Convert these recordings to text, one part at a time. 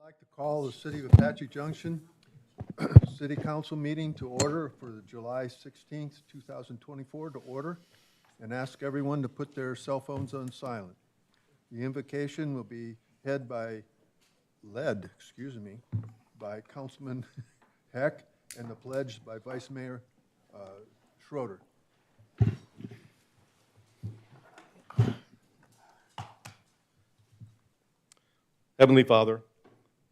like to call the City of Apache Junction City Council meeting to order for the July 16th, 2024 to order, and ask everyone to put their cell phones on silent. The invocation will be led by Councilman Heck, and the pledge by Vice Mayor Schroeder. Heavenly Father,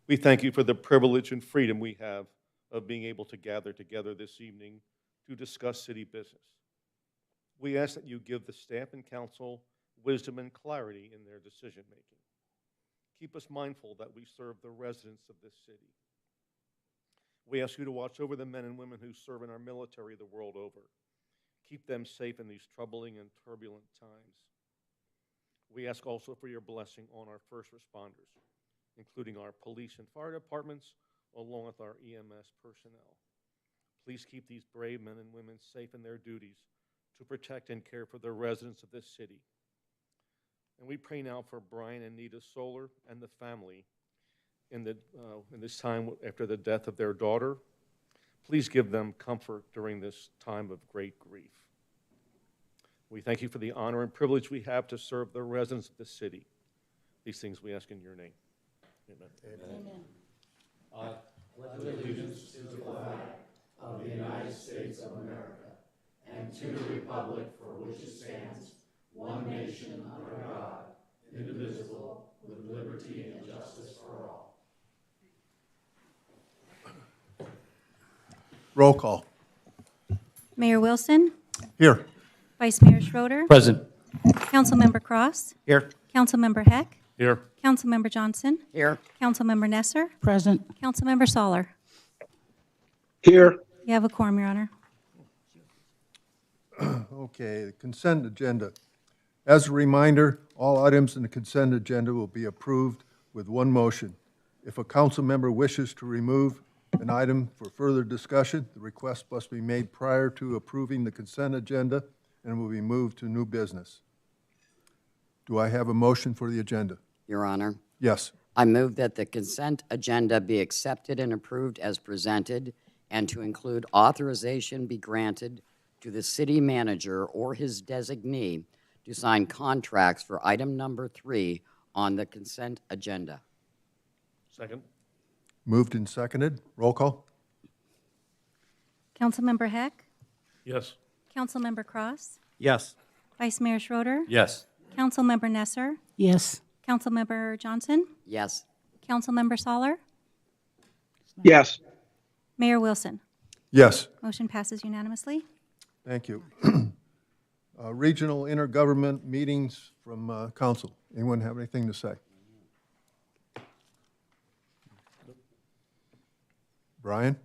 we thank you for the privilege and freedom we have of being able to gather together this evening to discuss city business. We ask that you give the staff and council wisdom and clarity in their decision-making. Keep us mindful that we serve the residents of this city. We ask you to watch over the men and women who serve in our military the world over. Keep them safe in these troubling and turbulent times. We ask also for your blessing on our first responders, including our police and fire departments, along with our EMS personnel. Please keep these brave men and women safe in their duties to protect and care for the residents of this city. And we pray now for Brian and Nita Solar and the family in this time after the death of their daughter. Please give them comfort during this time of great grief. We thank you for the honor and privilege we have to serve the residents of this city. These things we ask in your name. Amen. Amen. I pledge allegiance to the flag of the United States of America and to the republic for which it stands, one nation under God, indivisible, with liberty and justice for all. Roll call. Mayor Wilson, Here. Vice Mayor Schroeder, Present. Councilmember Cross, Here. Councilmember Heck, Here. Councilmember Johnson, Here. Councilmember Nesser, Present. Councilmember Soller. Here. You have a quorum, Your Honor. Okay, the consent agenda. As a reminder, all items in the consent agenda will be approved with one motion. If a council member wishes to remove an item for further discussion, the request must be made prior to approving the consent agenda and will be moved to new business. Do I have a motion for the agenda? Your Honor, Yes. I move that the consent agenda be accepted and approved as presented, and to include authorization be granted to the city manager or his designee to sign contracts for item number 3 on the consent agenda. Second. Moved and seconded. Roll call. Councilmember Heck, Yes. Councilmember Cross, Yes. Vice Mayor Schroeder, Yes. Councilmember Nesser, Yes. Councilmember Johnson, Yes. Councilmember Soller, Yes. Mayor Wilson. Yes. Motion passes unanimously. Thank you. Regional intergovernment meetings from council. Anyone have anything to say? Brian?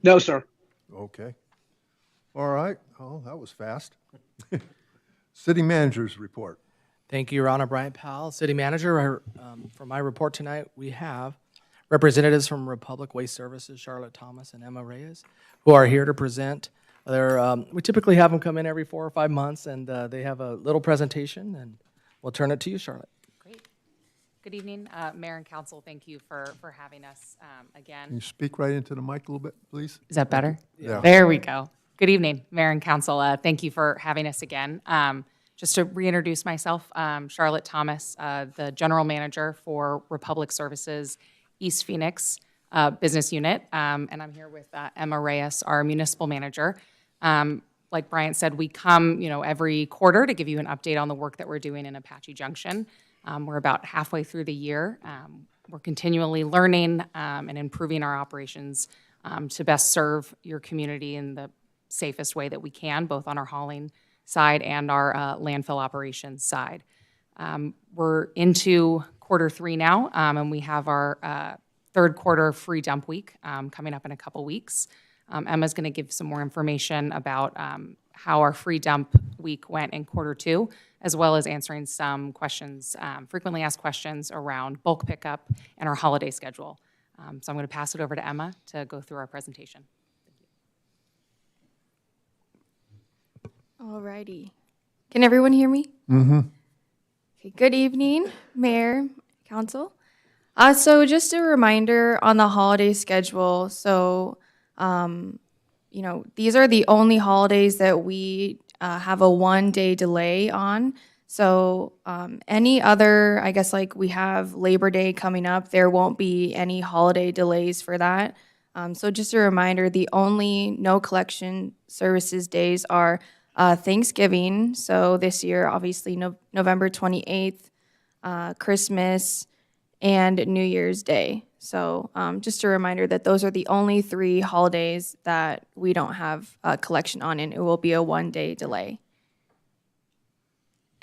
No, sir. Okay. All right. Oh, that was fast. City managers report. Thank you, Your Honor. Brian Powell, City Manager. For my report tonight, we have representatives from Republic Waste Services, Charlotte Thomas and Emma Reyes, who are here to present. We typically have them come in every 4 or 5 months, and they have a little presentation, and we'll turn it to you, Charlotte. Great. Good evening, Mayor and Council. Thank you for having us Can again. you speak right into the mic a little bit, please? Is that better? Yeah. There we go. Good evening, Mayor and Council. Thank you for having us again. Just to reintroduce myself, Charlotte Thomas, the General Manager for Republic Services East Phoenix Business Unit, and I'm here with Emma Reyes, our Municipal Manager. Like Bryant said, we come, every quarter to give you an update on the work that we're doing in Apache Junction. We're about halfway through the year. We're continually learning and improving our operations to best serve your community in the safest way that we can, both on our hauling side and our landfill operations side. We're into quarter 3 now, and we have our third quarter free dump week coming up in a couple weeks. Emma's going to give some more information about how our free dump week went in quarter 2, as well as answering some questions, frequently asked questions around bulk pickup and our holiday schedule. So I'm going to pass it over to Emma to go through our presentation. All righty. Can everyone hear me? Mm-hmm. Okay, good evening, Mayor, Council. So just a reminder on the holiday schedule. So, these are the only holidays that we have a 1-day delay on. So any other, I guess like we have Labor Day coming up, there won't be any holiday delays for that. So just a reminder, the only no collection services days are Thanksgiving. So this year, obviously, November 28th, Christmas, and New Year's Day. So just a reminder that those are the only 3 holidays that we don't have a collection on, and it will be a 1-day delay.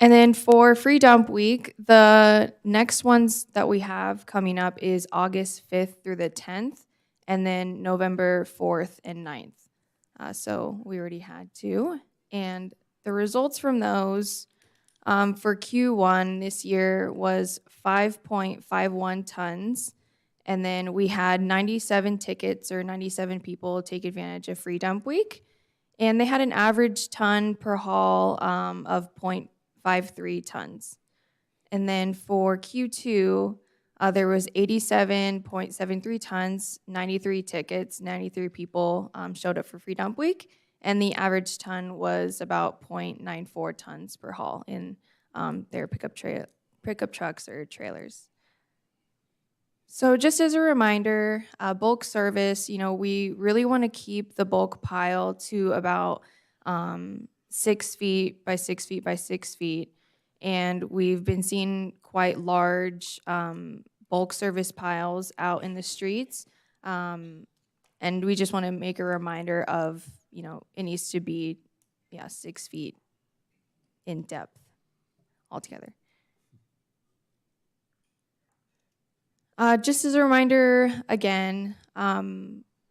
And then for Free Dump Week, the next ones that we have coming up is August 5th through the 10th, and then November 4th and 9th. So we already had 2. And the results from those for Q1 this year was 5.51 tons. And then we had 97 tickets or 97 people take advantage of Free Dump Week. And they had an average ton per haul of 0.53 tons. And then for Q2, there was 87.73 tons, 93 tickets, 93 people showed up for Free Dump Week. And the average ton was about 0.94 tons per haul in their pickup trucks or trailers. So just as a reminder, bulk service, we really want to keep the bulk pile to about 6 feet by 6 feet by 6 feet. And we've been seeing quite large bulk service piles out in the streets. And we just want to make a reminder of, it needs to be, 6 feet in depth altogether. Just as a reminder, again,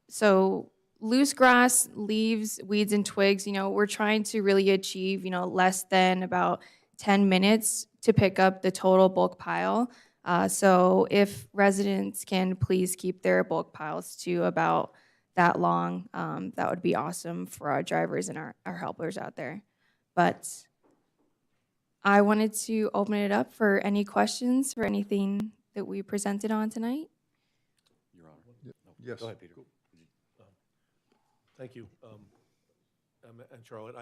so loose grass, leaves, weeds, and twigs, we're trying to really achieve, less than about 10 minutes to pick up the total bulk pile. So if residents can please keep their bulk piles to about that long, that would be awesome for our drivers and our helpers out there. But I wanted to open it up for any questions for anything that we presented on tonight. Your Honor. Yes. Go ahead, Peter. Thank you. And Charlotte,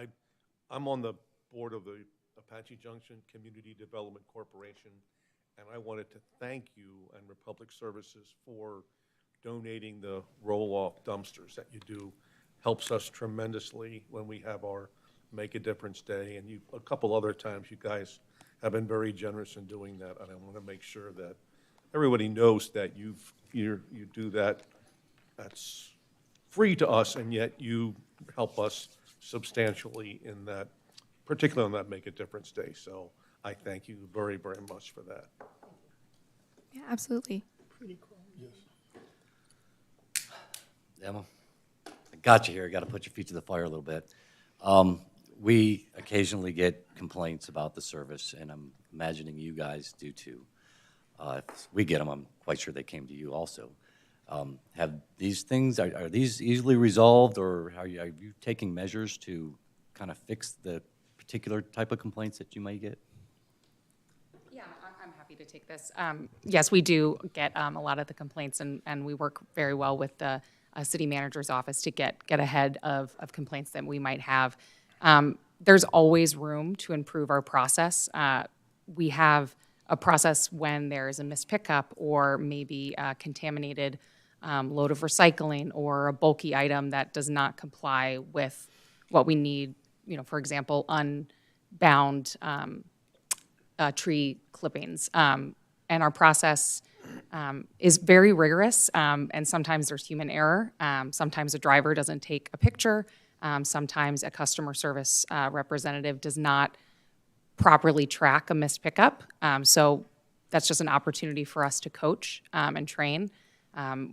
I'm on the board of the Apache Junction Community Development Corporation, and I wanted to thank you and Republic Services for donating the roll-off dumpsters that you do. Helps us tremendously when we have our Make a Difference Day, and a couple other times you guys have been very generous in doing that, and I want to make sure that everybody knows that you do that. That's free to us, and yet you help us substantially in that, particularly on that Make a Difference Day. So I thank you very, very much for that. Yeah, absolutely. Emma, I got you here. I got to put your feet to the fire a little bit. We occasionally get complaints about the service, and I'm imagining you guys do too. If we get them, I'm quite sure they came to you also. Have these things, are these easily resolved, or are you taking measures to kind of fix the particular type of complaints that you might get? Yeah, I'm happy to take this. Yes, we do get a lot of the complaints, and we work very well with the city manager's office to get ahead of complaints that we might have. There's always room to improve our process. We have a process when there is a missed pickup or maybe a contaminated load of recycling or a bulky item that does not comply with what we need, for example, unbound tree clippings. And our process is very rigorous, and sometimes there's human error. Sometimes a driver doesn't take a picture. Sometimes a customer service representative does not properly track a missed pickup. So that's just an opportunity for us to coach and train.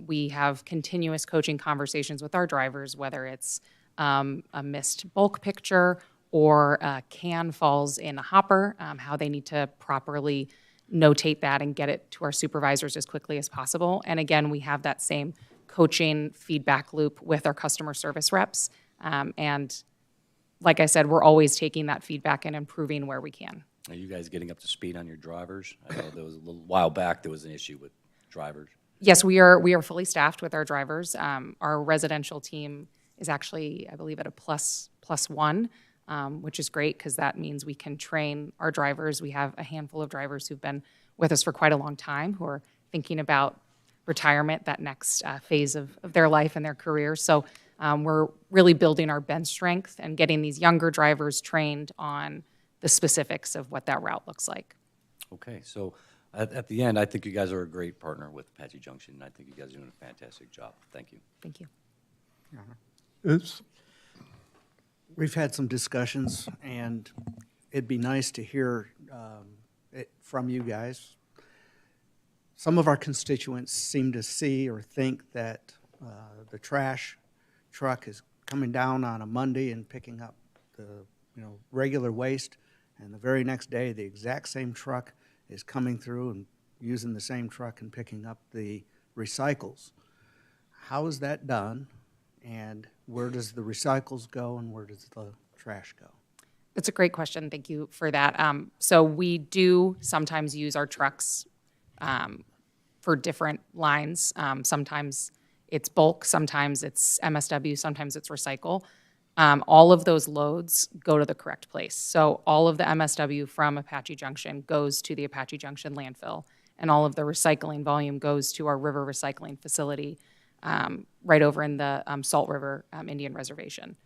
We have continuous coaching conversations with our drivers, whether it's a missed bulk picture or a can falls in a hopper, how they need to properly notate that and get it to our supervisors as quickly as possible. And again, we have that same coaching feedback loop with our customer service reps. And like I said, we're always taking that feedback and improving where we can. Are you guys getting up to speed on your drivers? I know there was a little while back, there was an issue with drivers. Yes, we are fully staffed with our drivers. Our residential team is actually, I believe, at a plus one, which is great because that means we can train our drivers. We have a handful of drivers who've been with us for quite a long time who are thinking about retirement, that next phase of their life and their career. So we're really building our bench strength and getting these younger drivers trained on the specifics of what that route looks like. Okay, so at the end, I think you guys are a great partner with Apache Junction, and I think you guys are doing a fantastic job. Thank you. Thank you. We've had some discussions, and it'd be nice to hear it from you guys. Some of our constituents seem to see or think that the trash truck is coming down on a Monday and picking up the regular waste, and the very next day the exact same truck is coming through and using the same truck and picking up the recycles. How is that done, and where does the recycles go and where does the trash go? That's a great question. Thank you for that. So we do sometimes use our trucks for different lines. Sometimes it's bulk, sometimes it's MSW, sometimes it's recycle. All of those loads go to the correct place. So all of the MSW from Apache Junction goes to the Apache Junction landfill, and all of the recycling volume goes to our river recycling facility right over in the Salt River Indian Reservation.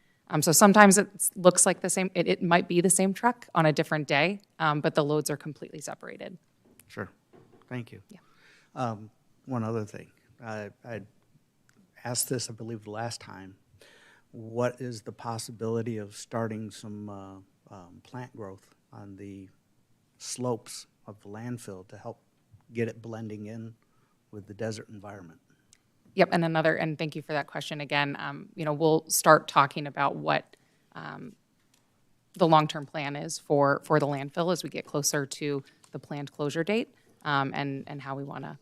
So sometimes it looks like the same, it might be the same truck on a different day, but the loads are completely separated. Sure. Thank you. Yeah. One other thing. I asked this, I believe, the last time. What is the possibility of starting some plant growth on the slopes of the landfill to help get it blending in with the desert environment? Yep, and thank you for that question again. We'll start talking about what the long-term plan is for the landfill as we get closer to the planned closure date, and how we want to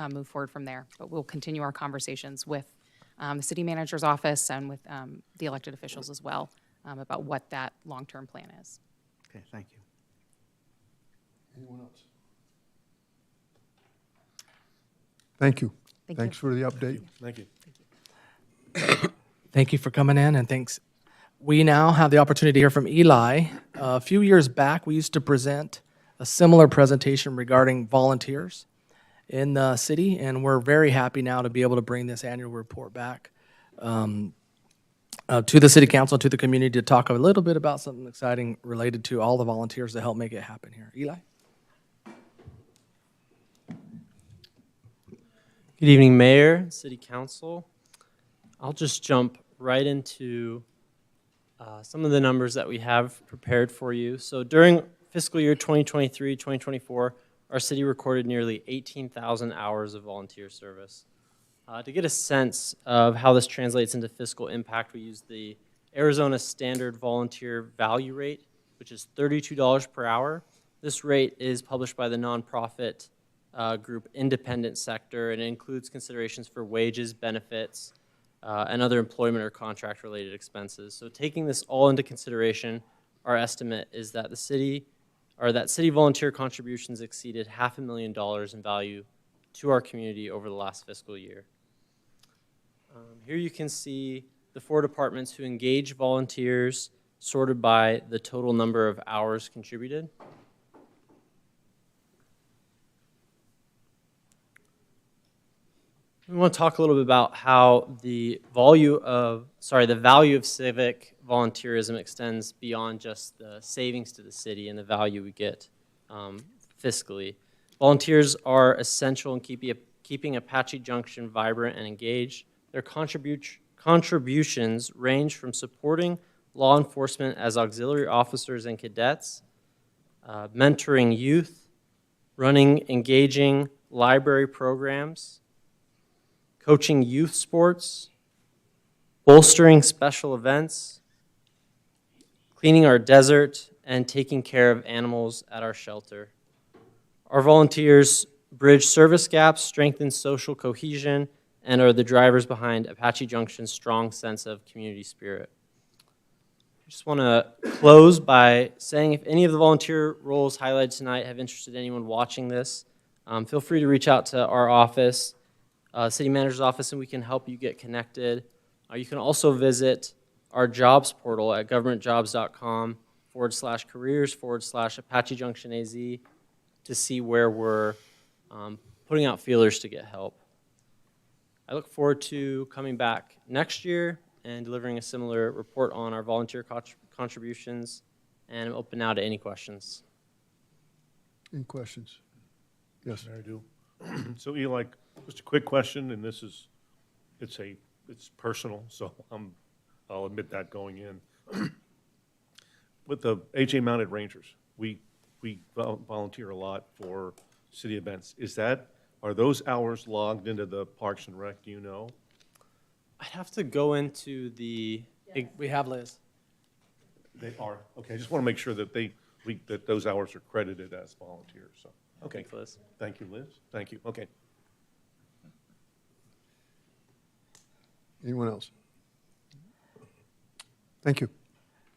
move forward from there. But we'll continue our conversations with the city manager's office and with the elected officials as well about what that long-term plan is. Okay, thank you. Anyone else? Thank you. Thank Thanks for the update. Thank you. Thank you for coming in, and thanks. We now have the opportunity to hear from Eli. A few years back, we used to present a similar presentation regarding volunteers in the city, and we're very happy now to be able to bring this annual report back to the city council, to the community, to talk a little bit about something exciting related to all the volunteers that help make it happen here. Eli? Good evening, Mayor, City Council. I'll just jump right into some of the numbers that we have prepared for you. So during fiscal year 2023-2024, our city recorded nearly 18,000 hours of volunteer service. To get a sense of how this translates into fiscal impact, we use the Arizona Standard Volunteer Value Rate, which is $32 per hour. This rate is published by the nonprofit group Independent Sector, and it includes considerations for wages, benefits, and other employment or contract-related expenses. So taking this all into consideration, our estimate is that city volunteer contributions exceeded $500,000 in value to our community over the last fiscal year. Here you can see the 4 departments who engage volunteers sorted by the total number of hours contributed. We want to talk a little bit about how the value of civic volunteerism extends beyond just the savings to the city and the value we get fiscally. Volunteers are essential in keeping Apache Junction vibrant and engaged. Their contributions range from supporting law enforcement as auxiliary officers and cadets, mentoring youth, running engaging library programs, coaching youth sports, bolstering special events, cleaning our desert, and taking care of animals at our shelter. Our volunteers bridge service gaps, strengthen social cohesion, and are the drivers behind Apache Junction's strong sense of community spirit. Just want to close by saying if any of the volunteer roles highlighted tonight have interested anyone watching this, feel free to reach out to our office, city manager's office, and we can help you get connected. You can also visit our jobs portal at governmentjobs.com/careers/Apache Junction AZ to see where we're putting out feelers to get help. I look forward to coming back next year and delivering a similar report on our volunteer contributions, and I'm open now to any questions. Any questions? Yes. I do. So Eli, just a quick question, and this is, it's personal, so I'll admit that going in. With the AJ Mounted Rangers, we volunteer a lot for city events. Are those hours logged into the Parks and Rec, do you know? I'd have to go into the, We have Liz. They are, okay, I just want to make sure that that those hours are credited as volunteers, so. Okay, Thanks, Liz. Thank you, Liz. Thank you, okay. Anyone else? Thank you.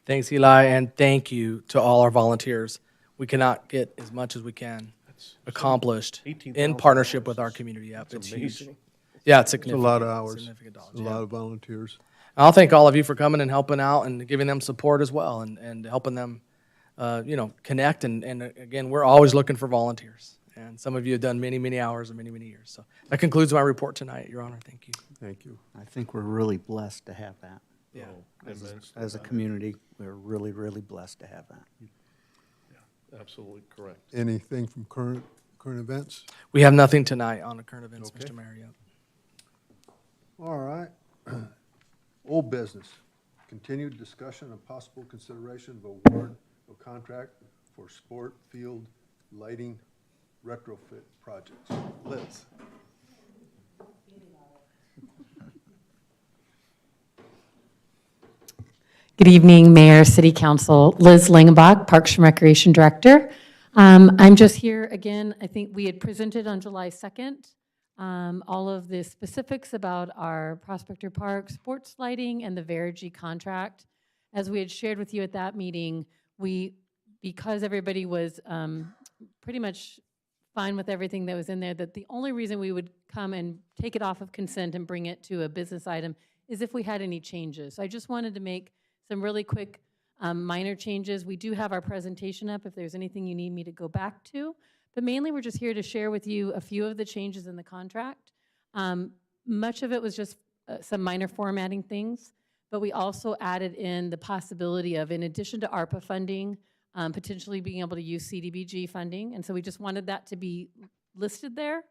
Thanks, Eli, and thank you to all our volunteers. We cannot get as much as we can accomplished in 18,000 partnership with hours. our community. Yep, That's it's huge. amazing. Yeah, it's It's a significant. lot of hours, Significant dollars, a lot of volunteers. I'll thank all of you for coming and helping out and giving them support as well, and helping them, connect. And again, we're always looking for volunteers. And some of you have done many, many hours and many, many years. So that concludes my report tonight, Your Honor. Thank you. Thank you. I think we're really blessed to have that. Yeah. As a community, we're really, really blessed to have that. Absolutely correct. Anything from current events? We have nothing tonight on the current events, Okay. Mr. Mayor. Yep. All right. Old business. Continued discussion and possible consideration of award of contract for sport field lighting retrofit projects. Liz. Good evening, Mayor, City Council. Liz Langenbach, Parks and Recreation Director. I'm just here again. I think we had presented on July 2nd all of the specifics about our Prospector Park sports lighting and the Verigy contract. As we had shared with you at that meeting, because everybody was pretty much fine with everything that was in there, that the only reason we would come and take it off of consent and bring it to a business item is if we had any changes. So I just wanted to make some really quick minor changes. We do have our presentation up if there's anything you need me to go back to. But mainly, we're just here to share with you a few of the changes in the contract. Much of it was just some minor formatting things, but we also added in the possibility of, in addition to ARPA funding, potentially being able to use CDBG funding. And so we just wanted that to be listed there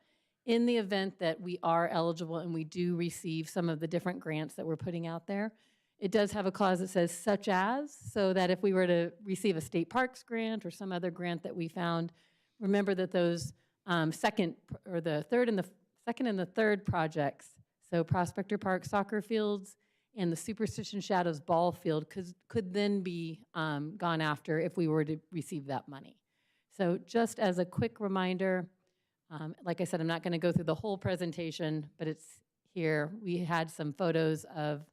in the event that we are eligible and we do receive some of the different grants that we're putting out there. It does have a clause that says such as, so that if we were to receive a state parks grant or some other grant that we found, remember that those second and the third projects, so Prospector Park soccer fields and the Superstition Shadows ball field could then be gone after if we were to receive that money. So just as a quick reminder, like I said, I'm not going to go through the whole presentation, but it's here. We had some photos of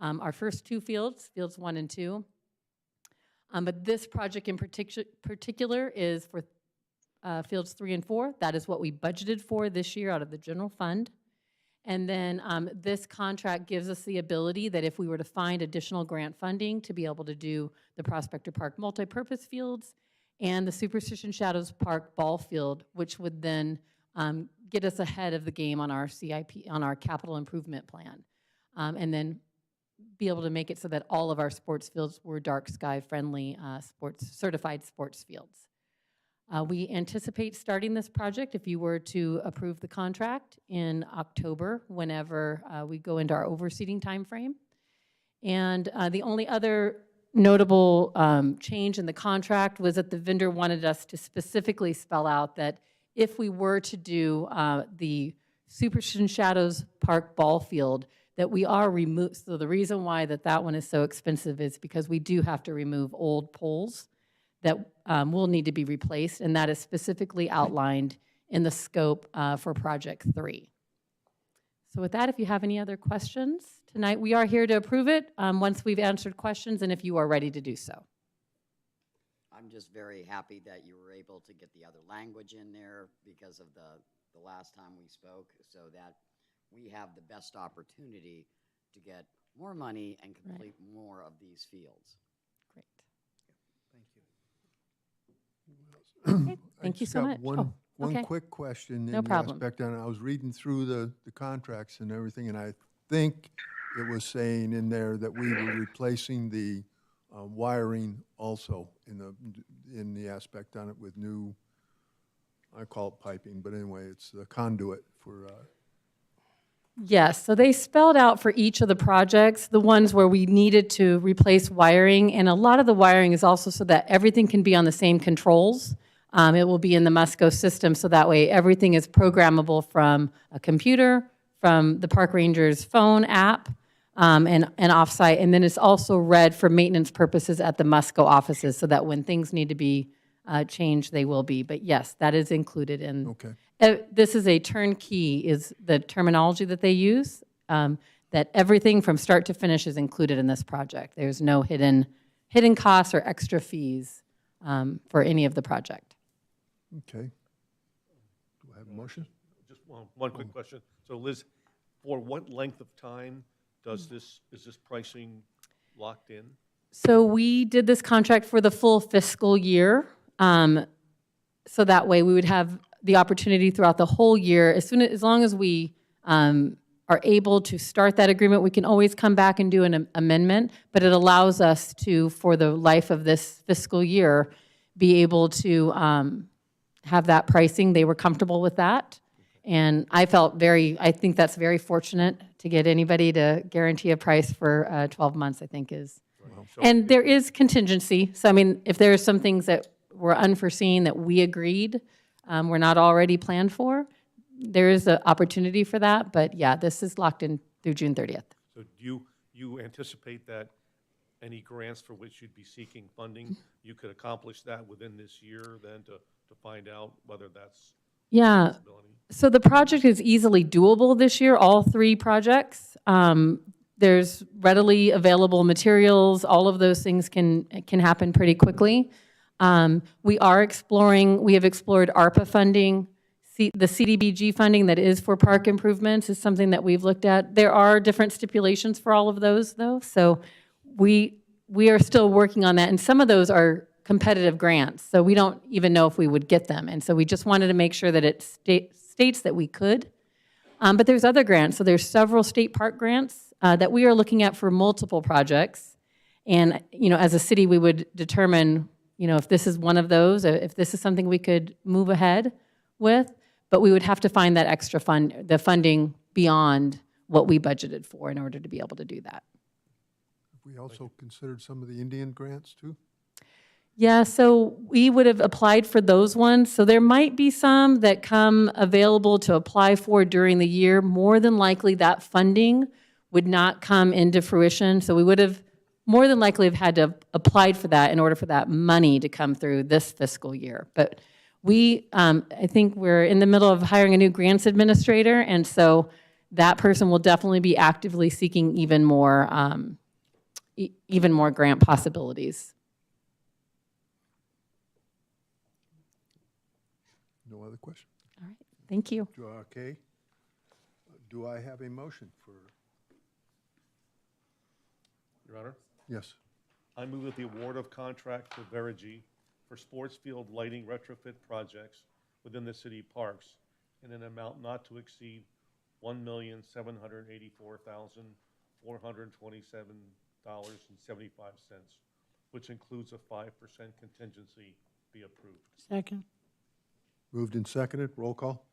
our first two fields, fields 1 and 2. But this project in particular is for fields 3 and 4. That is what we budgeted for this year out of the general fund. And then this contract gives us the ability that if we were to find additional grant funding to be able to do the Prospector Park multipurpose fields and the Superstition Shadows Park ball field, which would then get us ahead of the game on our CIP, on our capital improvement plan. And then be able to make it so that all of our sports fields were dark sky friendly certified sports fields. We anticipate starting this project, if you were to approve the contract, in October, whenever we go into our overseeding timeframe. And the only other notable change in the contract was that the vendor wanted us to specifically spell out that if we were to do the Superstition Shadows Park ball field, that we are removed. So the reason why that one is so expensive is because we do have to remove old poles that will need to be replaced, and that is specifically outlined in the scope for Project 3. So with that, if you have any other questions tonight, we are here to approve it once we've answered questions and if you are ready to do so. I'm just very happy that you were able to get the other language in there because of the last time we spoke, so that we have the best opportunity to get more money and complete more of these fields. Great. Thank you. Okay, thank I you just so got much. One okay. quick question. No in the problem. aspect on it. I was reading through the contracts and everything, and I think it was saying in there that we were replacing the wiring also in the aspect on it with new, I call it piping, but anyway, it's the conduit for, Yes, so they spelled out for each of the projects, the ones where we needed to replace wiring, and a lot of the wiring is also so that everything can be on the same controls. It will be in the Musco system, so that way everything is programmable from a computer, from the park ranger's phone app, and offsite, and then it's also read for maintenance purposes at the Musco offices, so that when things need to be changed, they will be. But yes, that is included in. okay. This is a turnkey, is the terminology that they use, that everything from start to finish is included in this project. There's no hidden costs or extra fees for any of the project. Okay. Do I have a motion? Just one quick question. So Liz, for what length of time is this pricing locked in? So we did this contract for the full fiscal year. So that way we would have the opportunity throughout the whole year. As long as we are able to start that agreement, we can always come back and do an amendment, but it allows us to, for the life of this fiscal year, be able to have that pricing. They were comfortable with that. And I think that's very fortunate to get anybody to guarantee a price for 12 months, I think is. And there is contingency. So, I mean, if there are some things that were unforeseen that we agreed were not already planned for, there is an opportunity for that. But yeah, this is locked in through June 30th. So do you anticipate that any grants for which you'd be seeking funding, you could accomplish that within this year then to find out whether that's a possibility? So the project is easily doable this year, all 3 projects. There's readily available materials. All of those things can happen pretty quickly. We have explored ARPA funding. The CDBG funding that is for park improvements is something that we've looked at. There are different stipulations for all of those, though. So we are still working on that. And some of those are competitive grants. So we don't even know if we would get them. And so we just wanted to make sure that it states that we could. But there's other grants. So there's several state park grants that we are looking at for multiple projects. And, as a city, we would determine, if this is one of those, if this is something we could move ahead with, but we would have to find that extra the funding beyond what we budgeted for in order to be able to do that. We also considered some of the Indian grants too? Yeah, so we would have applied for those ones. So there might be some that come available to apply for during the year. More than likely, that funding would not come into fruition. So we would have more than likely have had to have applied for that in order for that money to come through this fiscal year. But I think we're in the middle of hiring a new grants administrator, and so that person will definitely be actively seeking even more grant possibilities. No other question? All right, thank you. Okay. Do I have a motion for? Your Honor? Yes. I move that the award of contract to Verigy for sports field lighting retrofit projects within the city parks in an amount not to exceed $1,784,427.75, which includes a 5% contingency, be approved. Second. Moved and seconded. Roll call?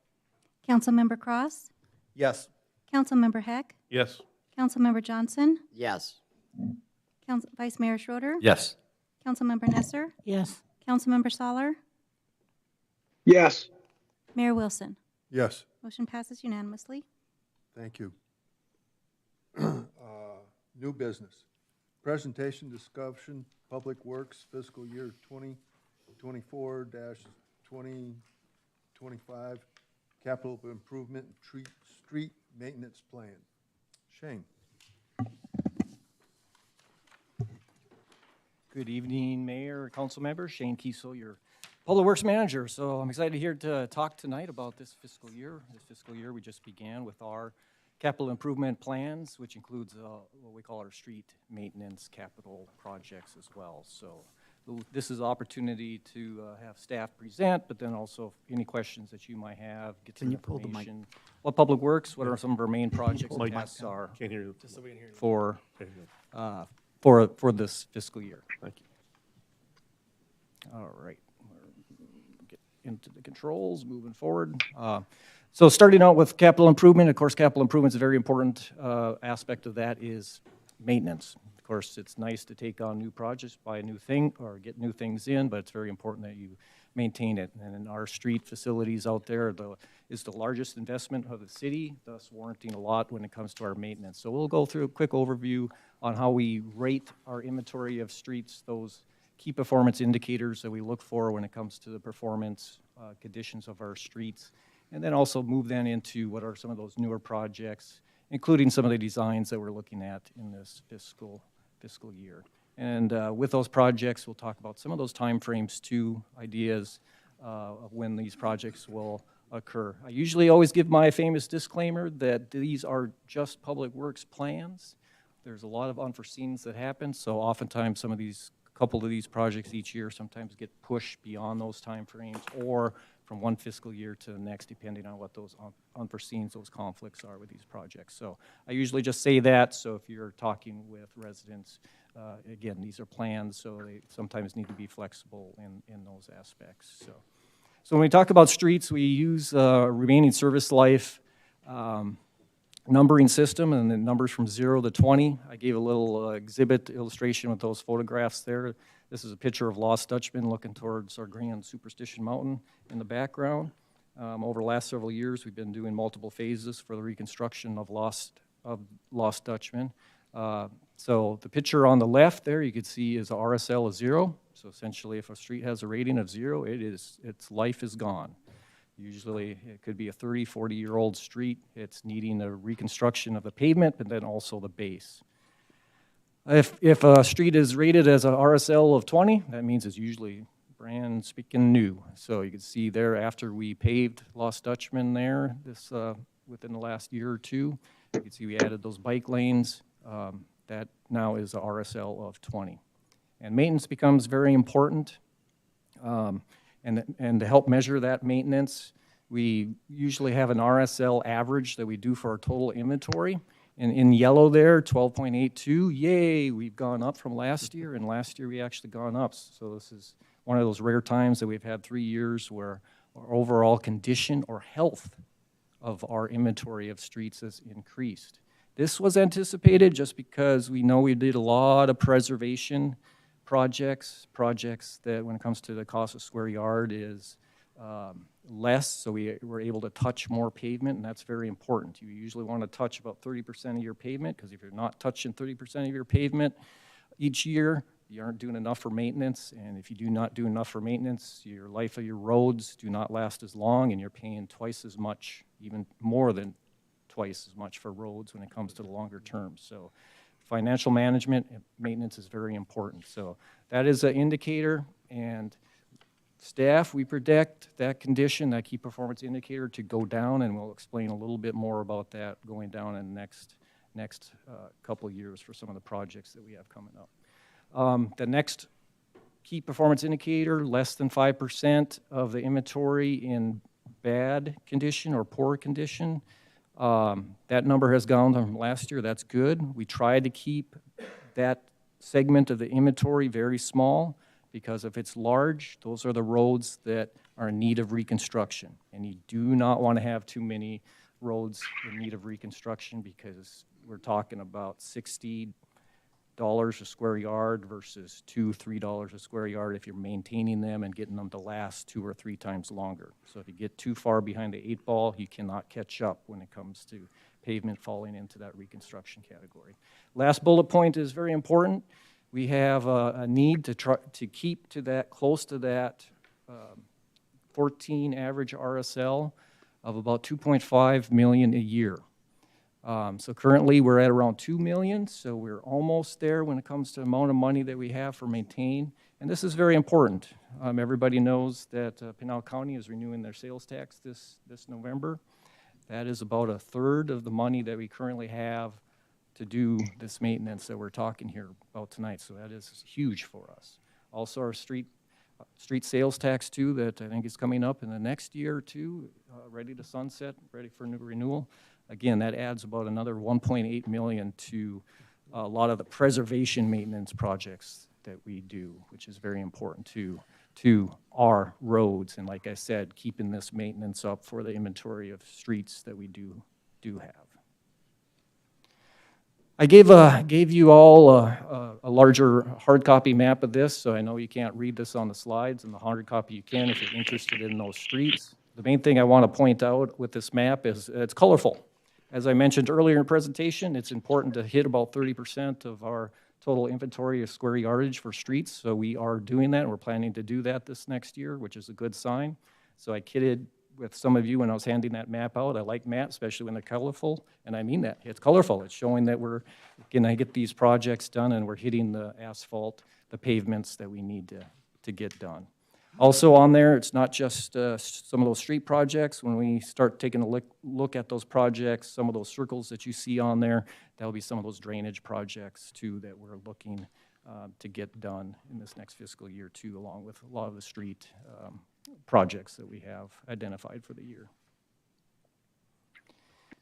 Councilmember Cross? Yes. Councilmember Heck? Yes. Councilmember Johnson? Yes. Vice Mayor Schroeder? Yes. Councilmember Nesser? Yes. Councilmember Soller? Yes. Mayor Wilson? Yes. Motion passes unanimously. Thank you. New business. Presentation, discussion, Public Works fiscal year 2024-2025 capital improvement and street maintenance plan. Shane. Good evening, Mayor, Council members. Shane Kiesel, your Public Works Manager. So I'm excited here to talk tonight about this fiscal year. This fiscal year we just began with our capital improvement plans, which includes what we call our street maintenance capital projects as well. So this is an opportunity to have staff present, but then also any questions that you might have, get some information. What Public Works, what are some of our main projects and tasks are Can't hear you. Just so we can hear you. for this fiscal year. Thank you. All right, get into the controls, moving forward. So starting out with capital improvement, of course, capital improvement is a very important aspect of that is maintenance. Of course, it's nice to take on new projects, buy a new thing, or get new things in, but it's very important that you maintain it. And in our street facilities out there is the largest investment of the city, thus warranting a lot when it comes to our maintenance. So we'll go through a quick overview on how we rate our inventory of streets, those key performance indicators that we look for when it comes to the performance conditions of our streets, and then also move then into what are some of those newer projects, including some of the designs that we're looking at in this fiscal year. And with those projects, we'll talk about some of those timeframes too, ideas of when these projects will occur. I usually always give my famous disclaimer that these are just public works plans. There's a lot of unforeseens that happen, so oftentimes some of these, couple of these projects each year sometimes get pushed beyond those timeframes or from one fiscal year to the next, depending on what those unforeseens, those conflicts are with these projects. So I usually just say that, so if you're talking with residents, again, these are plans, so they sometimes need to be flexible in those aspects. So when we talk about streets, we use remaining service life numbering system, and the numbers from 0 to 20. I gave a little exhibit illustration with those photographs there. This is a picture of Lost Dutchman looking towards our grand Superstition Mountain in the background. Over the last several years, we've been doing multiple phases for the reconstruction of Lost Dutchman. So the picture on the left there, you can see is a RSL of 0. So essentially, if a street has a rating of 0, its life is gone. Usually, it could be a 30, 40-year-old street. It's needing a reconstruction of the pavement, but then also the base. If a street is rated as a RSL of 20, that means it's usually brand spanking new. So you can see there after we paved Lost Dutchman there, within the last year or two, you can see we added those bike lanes. That now is a RSL of 20. And maintenance becomes very important. And to help measure that maintenance, we usually have an RSL average that we do for our total inventory. And in yellow there, 12.82, yay, we've gone up from last year, and last year we actually gone up. So this is one of those rare times that we've had 3 years where our overall condition or health of our inventory of streets has increased. This was anticipated just because we know we did a lot of preservation projects that when it comes to the cost of square yard is less, so we were able to touch more pavement, and that's very important. You usually want to touch about 30% of your pavement, because if you're not touching 30% of your pavement each year, you aren't doing enough for maintenance, and if you do not do enough for maintenance, your life of your roads do not last as long, and you're paying twice as much, even more than twice as much for roads when it comes to the longer term. So financial management and maintenance is very important. So that is an indicator, and staff, we predict that condition, that key performance indicator, to go down, and we'll explain a little bit more about that going down in the next couple of years for some of the projects that we have coming up. The next key performance indicator, less than 5% of the inventory in bad condition or poor condition. That number has gone from last year. That's good. We tried to keep that segment of the inventory very small, because if it's large, those are the roads that are in need of reconstruction. And you do not want to have too many roads in need of reconstruction, because we're talking about $60 a square yard versus $2, $3 a square yard if you're maintaining them and getting them to last 2 or 3 times longer. So if you get too far behind the 8 ball, you cannot catch up when it comes to pavement falling into that reconstruction category. Last bullet point is very important. We have a need to try to keep to that, close to that 14 average RSL. of about 2.5 million a year. So currently, we're at around 2 million, so we're almost there when it comes to the amount of money that we have for maintain. And this is very important. Everybody knows that Pinal County is renewing their sales tax this November. That is about a third of the money that we currently have to do this maintenance that we're talking here about tonight. So that is huge for us. Also, our street sales tax too, that I think is coming up in the next year or two, ready to sunset, ready for new renewal. Again, that adds about another 1.8 million to a lot of the preservation maintenance projects that we do, which is very important to our roads. And like I said, keeping this maintenance up for the inventory of streets that we do have. I gave you all a larger hard copy map of this, so I know you can't read this on the slides. And the hard copy you can if you're interested in those streets. The main thing I want to point out with this map is it's colorful. As I mentioned earlier in the presentation, it's important to hit about 30% of our total inventory of square yardage for streets. So we are doing that, and we're planning to do that this next year, which is a good sign. So I kidded with some of you when I was handing that map out. I like maps, especially when they're colorful, and I mean that. It's colorful. It's showing that we're going to get these projects done, and we're hitting the asphalt, the pavements that we need to get done. Also on there, it's not just some of those street projects. When we start taking a look at those projects, some of those circles that you see on there, that'll be some of those drainage projects too that we're looking to get done in this next fiscal year too, along with a lot of the street projects that we have identified for the year.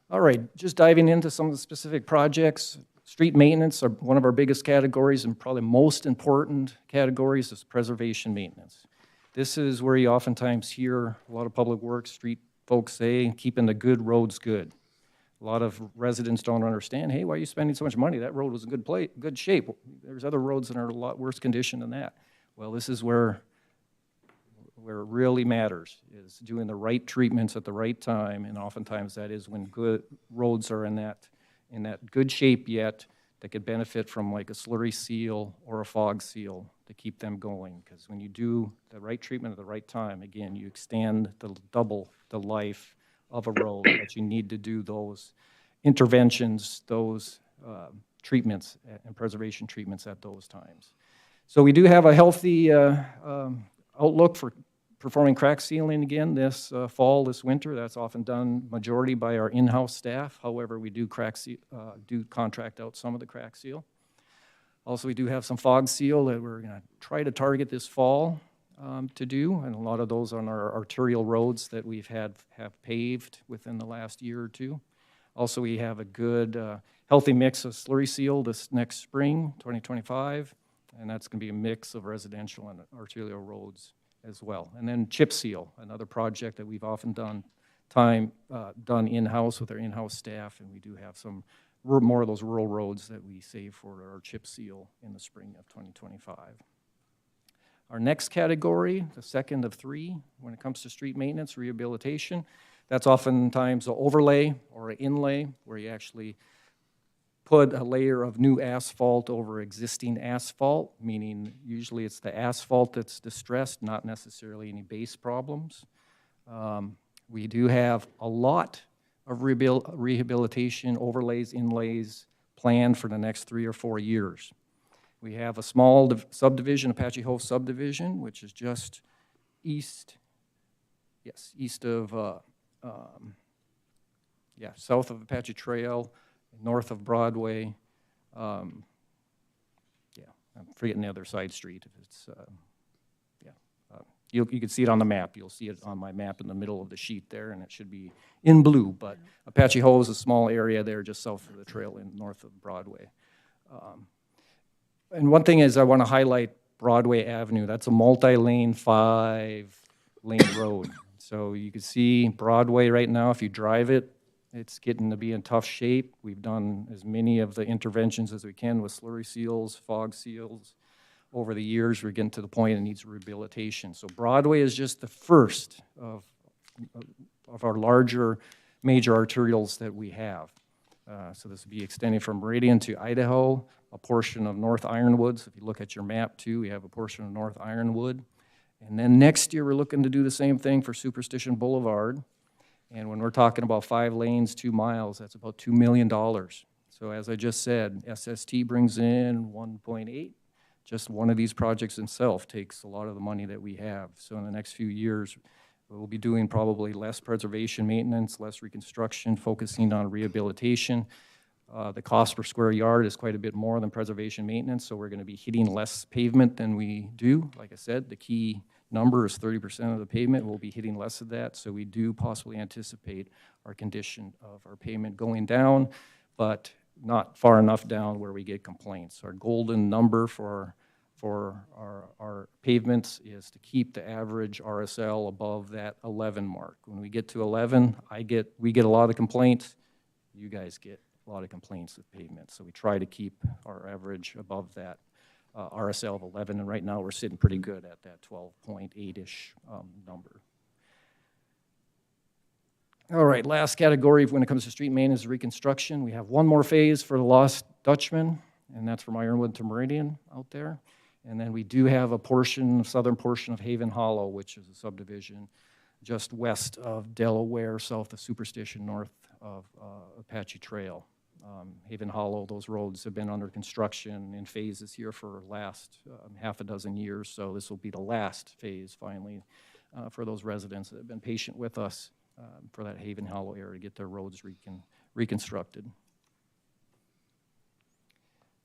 All right, just diving into some of the specific projects. Street maintenance are one of our biggest categories, and probably most important categories is preservation maintenance. This is where you oftentimes hear a lot of public works, street folks say, keeping the good roads good. A lot of residents don't understand, hey, why are you spending so much money? That road was in good shape. There's other roads that are in a lot worse condition than that. Well, this is where it really matters, is doing the right treatments at the right time, and oftentimes that is when good roads are in that good shape yet that could benefit from like a slurry seal or a fog seal to keep them going. Because when you do the right treatment at the right time, again, you extend double the life of a road, but you need to do those interventions, those treatments and preservation treatments at those times. So we do have a healthy outlook for performing crack sealing again this fall, this winter. That's often done majority by our in-house staff. However, we do contract out some of the crack seal. Also, we do have some fog seal that we're going to try to target this fall to do, and a lot of those on our arterial roads that we've have paved within the last year or two. Also, we have a good healthy mix of slurry seal this next spring, 2025, and that's going to be a mix of residential and arterial roads as well. And then chip seal, another project that we've often done in-house with our in-house staff, and we do have some more of those rural roads that we save for our chip seal in the spring of 2025. Our next category, the second of three, when it comes to street maintenance, rehabilitation, that's oftentimes an overlay or an inlay where you actually put a layer of new asphalt over existing asphalt, meaning usually it's the asphalt that's distressed, not necessarily any base problems. We do have a lot of rehabilitation overlays, inlays planned for the next 3 or 4 years. We have a small subdivision, Apache Hove subdivision, which is just east of, south of Apache Trail, north of Broadway. I'm forgetting the other side street. It's, you can see it on the map. You'll see it on my map in the middle of the sheet there, and it should be in blue. But Apache Hove is a small area there just south of the trail and north of Broadway. And one thing is I want to highlight Broadway Avenue. That's a multi-lane, 5-lane road. So you can see Broadway right now, if you drive it, it's getting to be in tough shape. We've done as many of the interventions as we can with slurry seals, fog seals. Over the years, we're getting to the point it needs rehabilitation. So Broadway is just the first of our larger major arterials that we have. So this would be extending from Meridian to Idaho, a portion of North Ironwood. So if you look at your map too, we have a portion of North Ironwood. And then next year, we're looking to do the same thing for Superstition Boulevard. And when we're talking about 5 lanes, 2 miles, that's about $2 million. So as I just said, SST brings in 1.8. Just one of these projects itself takes a lot of the money that we have. So in the next few years, we'll be doing probably less preservation maintenance, less reconstruction, focusing on rehabilitation. The cost per square yard is quite a bit more than preservation maintenance, so we're going to be hitting less pavement than we do. Like I said, the key number is 30% of the pavement. We'll be hitting less of that, so we do possibly anticipate our condition of our pavement going down, but not far enough down where we get complaints. Our golden number for our pavements is to keep the average RSL above that 11 mark. When we get to 11, we get a lot of complaints. You guys get a lot of complaints with pavement, so we try to keep our average above that RSL of 11, and right now we're sitting pretty good at that 12.8-ish number. All right, last category when it comes to street maintenance is reconstruction. We have one more phase for the Lost Dutchman, and that's from Ironwood to Meridian out there. And then we do have a portion, southern portion of Haven Hollow, which is a subdivision just west of Delaware, south of Superstition, north of Apache Trail. Haven Hollow, those roads have been under construction in phases here for the last half a dozen years, so this will be the last phase finally for those residents that have been patient with us for that Haven Hollow area to get their roads reconstructed.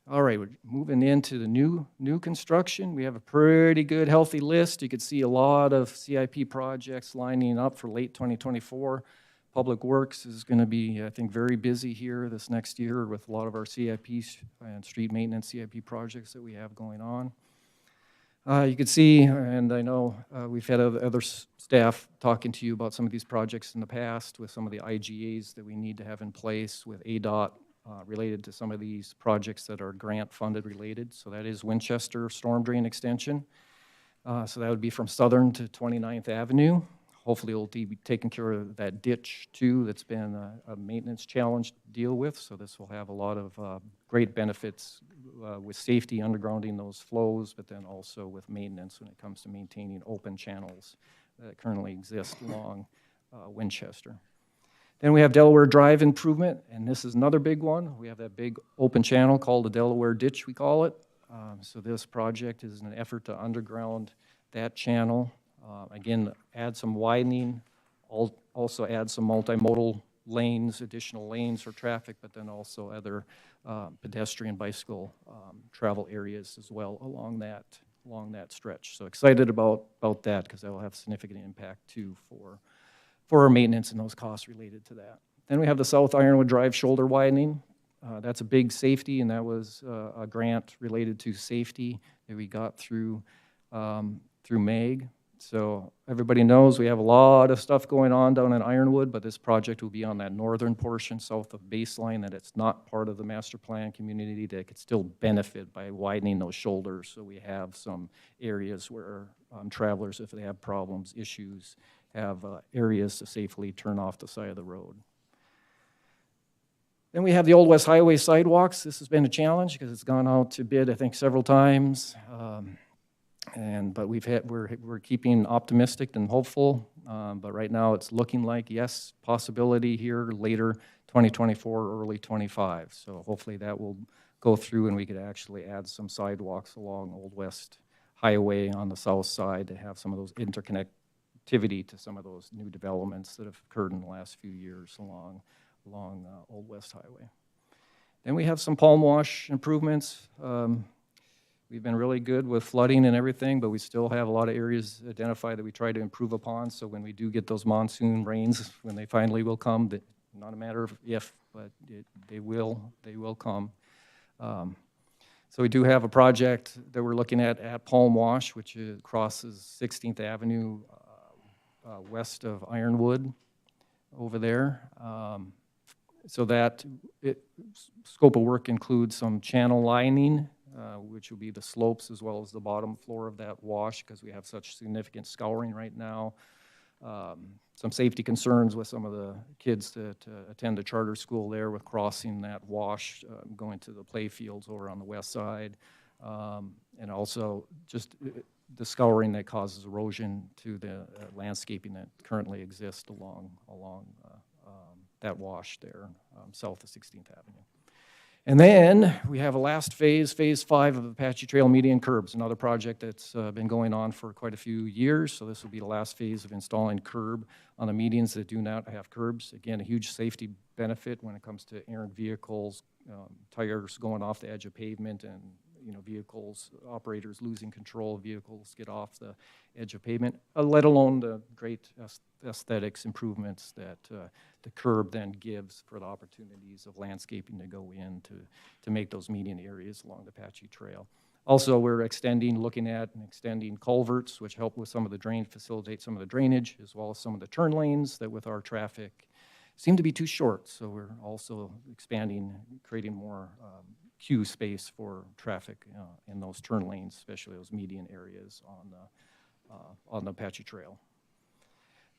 All right, we're moving into the new construction. We have a pretty good, healthy list. You can see a lot of CIP projects lining up for late 2024. Public Works is going to be, I think, very busy here this next year with a lot of our CIPs and street maintenance CIP projects that we have going on. You can see, and I know we've had other staff talking to you about some of these projects in the past with some of the IGAs that we need to have in place with ADOT related to some of these projects that are grant funded related. So that is Winchester Storm Drain Extension. So that would be from Southern to 29th Avenue. Hopefully it'll be taking care of that ditch too that's been a maintenance challenge to deal with. So this will have a lot of great benefits with safety undergrounding those flows, but then also with maintenance when it comes to maintaining open channels that currently exist along Winchester. Then we have Delaware Drive improvement, and this is another big one. We have that big open channel called the Delaware Ditch, we call it. So this project is an effort to underground that channel. Again, add some widening, also add some multimodal lanes, additional lanes for traffic, but then also other pedestrian bicycle travel areas as well along that stretch. So excited about that because that will have significant impact too for our maintenance and those costs related to that. Then we have the South Ironwood Drive shoulder widening. That's a big safety, and that was a grant related to safety that we got through MAG. So everybody knows we have a lot of stuff going on down in Ironwood, but this project will be on that northern portion south of Baseline that it's not part of the master plan community that could still benefit by widening those shoulders. So we have some areas where travelers, if they have problems, issues, have areas to safely turn off the side of the road. Then we have the Old West Highway sidewalks. This has been a challenge because it's gone out to bid, I think, several times. But we're keeping optimistic and hopeful. But right now it's looking like, yes, possibility here later 2024, early 25. So hopefully that will go through and we could actually add some sidewalks along Old West Highway on the south side to have some of those interconnectivity to some of those new developments that have occurred in the last few years along Old West Highway. Then we have some palm wash improvements. We've been really good with flooding and everything, but we still have a lot of areas identified that we try to improve upon. So when we do get those monsoon rains, when they finally will come, not a matter of if, but they will come. So we do have a project that we're looking at Palm Wash, which crosses 16th Avenue west of Ironwood over there. So that scope of work includes some channel lining, which will be the slopes as well as the bottom floor of that wash because we have such significant scouring right now. Some safety concerns with some of the kids that attend a charter school there with crossing that wash, going to the play fields over on the west side. And also just the scouring that causes erosion to the landscaping that currently exists along that wash there, south of 16th Avenue. And then we have a last phase, phase 5 of Apache Trail median curbs, another project that's been going on for quite a few years. So this will be the last phase of installing curb on the medians that do not have curbs. Again, a huge safety benefit when it comes to errant vehicles, tires going off the edge of pavement, and vehicles, operators losing control of vehicles get off the edge of pavement, let alone the great aesthetics improvements that the curb then gives for the opportunities of landscaping to go in to make those median areas along the Apache Trail. Also, we're looking at and extending culverts, which help with some of the facilitate some of the drainage, as well as some of the turn lanes that with our traffic seem to be too short. So we're also expanding, creating more queue space for traffic in those turn lanes, especially those median areas on the Apache Trail.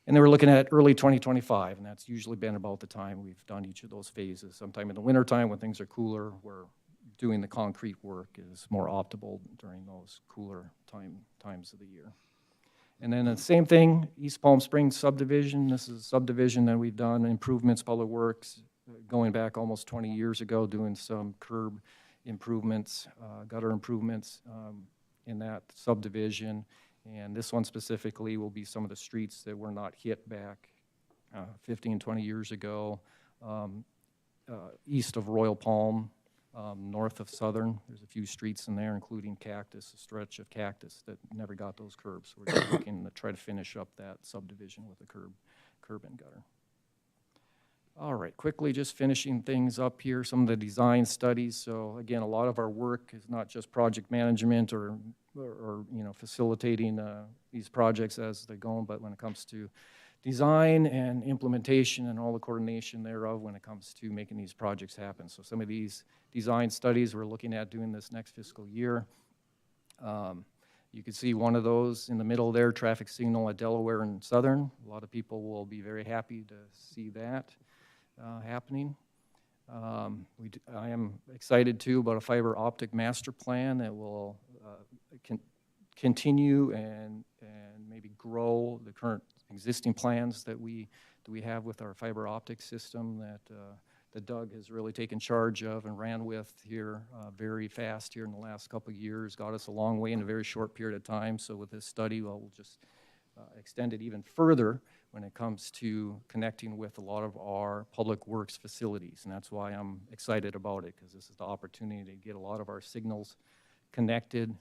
And then we're looking at early 2025, and that's usually been about the time we've done each of those phases. Sometime in the wintertime when things are cooler, where doing the concrete work is more optimal during those cooler times of the year. And then the same thing, East Palm Springs subdivision. This is a subdivision that we've done improvements, public works, going back almost 20 years ago, doing some curb improvements, gutter improvements in that subdivision. And this one specifically will be some of the streets that were not hit back 15, 20 years ago, east of Royal Palm, north of Southern. There's a few streets in there, including Cactus, a stretch of Cactus that never got those curbs. So we're just looking to try to finish up that subdivision with a curb and gutter. All right, quickly just finishing things up here, some of the design studies. So again, a lot of our work is not just project management or facilitating these projects as they go, but when it comes to design and implementation and all the coordination thereof when it comes to making these projects happen. So some of these design studies we're looking at doing this next fiscal year. You can see one of those in the middle there, traffic signal at Delaware and Southern. A lot of people will be very happy to see that happening. I am excited too about a fiber optic master plan that will continue and maybe grow the current existing plans that we have with our fiber optic system that Doug has really taken charge of and ran with here very fast here in the last couple of years, got us a long way in a very short period of time. So with this study, we'll just extend it even further when it comes to connecting with a lot of our public works facilities. And that's why I'm excited about it, because this is the opportunity to get a lot of our signals connected,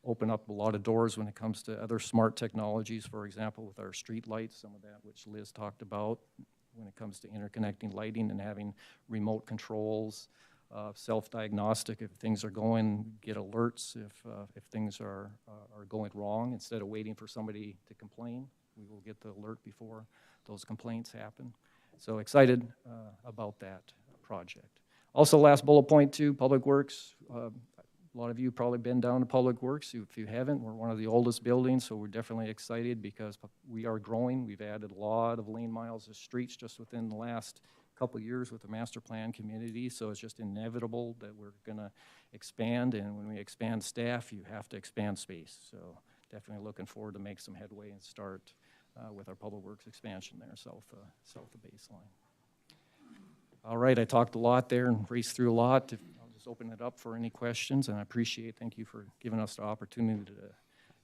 open up a lot of doors when it comes to other smart technologies, for example, with our street lights, some of that which Liz talked about, when it comes to interconnecting lighting and having remote controls, self-diagnostic if things are going, get alerts if things are going wrong. Instead of waiting for somebody to complain, we will get the alert before those complaints happen. So excited about that project. Also, last bullet point too, Public Works. A lot of you have probably been down to Public Works. If you haven't, we're one of the oldest buildings, so we're definitely excited because we are growing. We've added a lot of lane miles of streets just within the last couple of years with the master plan community, so it's just inevitable that we're going to expand, and when we expand staff, you have to expand space. So definitely looking forward to make some headway and start with our Public Works expansion there south of Baseline. All right, I talked a lot there and raced through a lot. I'll just open it up for any questions, and I thank you for giving us the opportunity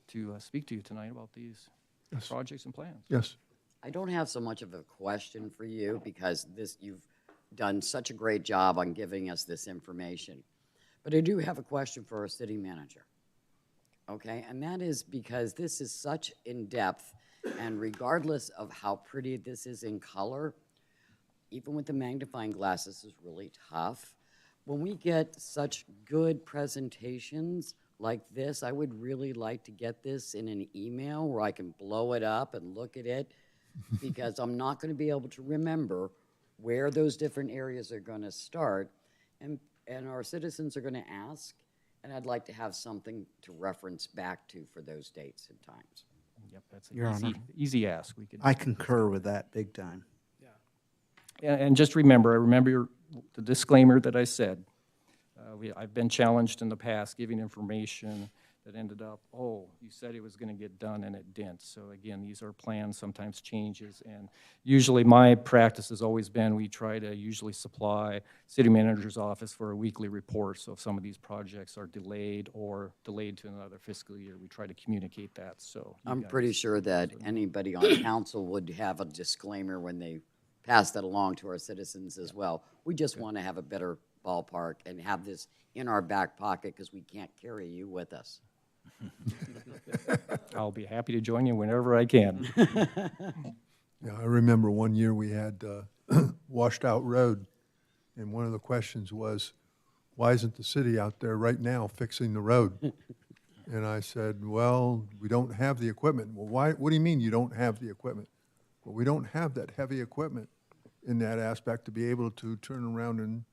to speak to you tonight about these projects and plans. Yes. I don't have so much of a question for you because you've done such a great job on giving us this information. But I do have a question for our city manager. Okay, and that is because this is such in-depth, and regardless of how pretty this is in color, even with the magnifying glass, this is really tough. When we get such good presentations like this, I would really like to get this in an email where I can blow it up and look at it, because I'm not going to be able to remember where those different areas are going to start, and our citizens are going to ask, and I'd like to have something to reference back to for those dates and times. Yep, that's Your an Honor. easy ask. I concur with that big time. And just remember the disclaimer that I said. I've been challenged in the past giving information that ended up, oh, you said it was going to get done and it didn't. So again, these are plans, sometimes changes, and usually my practice has always been we try to usually supply city manager's office for a weekly report. So if some of these projects are delayed or delayed to another fiscal year, we try to communicate that. So you I'm guys- pretty sure that anybody on council would have a disclaimer when they pass that along to our citizens as well. We just want to have a better ballpark and have this in our back pocket because we can't carry you with us. I'll be happy to join you whenever I can. Yeah, I remember one year we had washed out road, and one of the questions was, why isn't the city out there right now fixing the road? And I said, well, we don't have the equipment. Well, why, what do you mean you don't have the equipment? Well, we don't have that heavy equipment in that aspect to be able to turn around and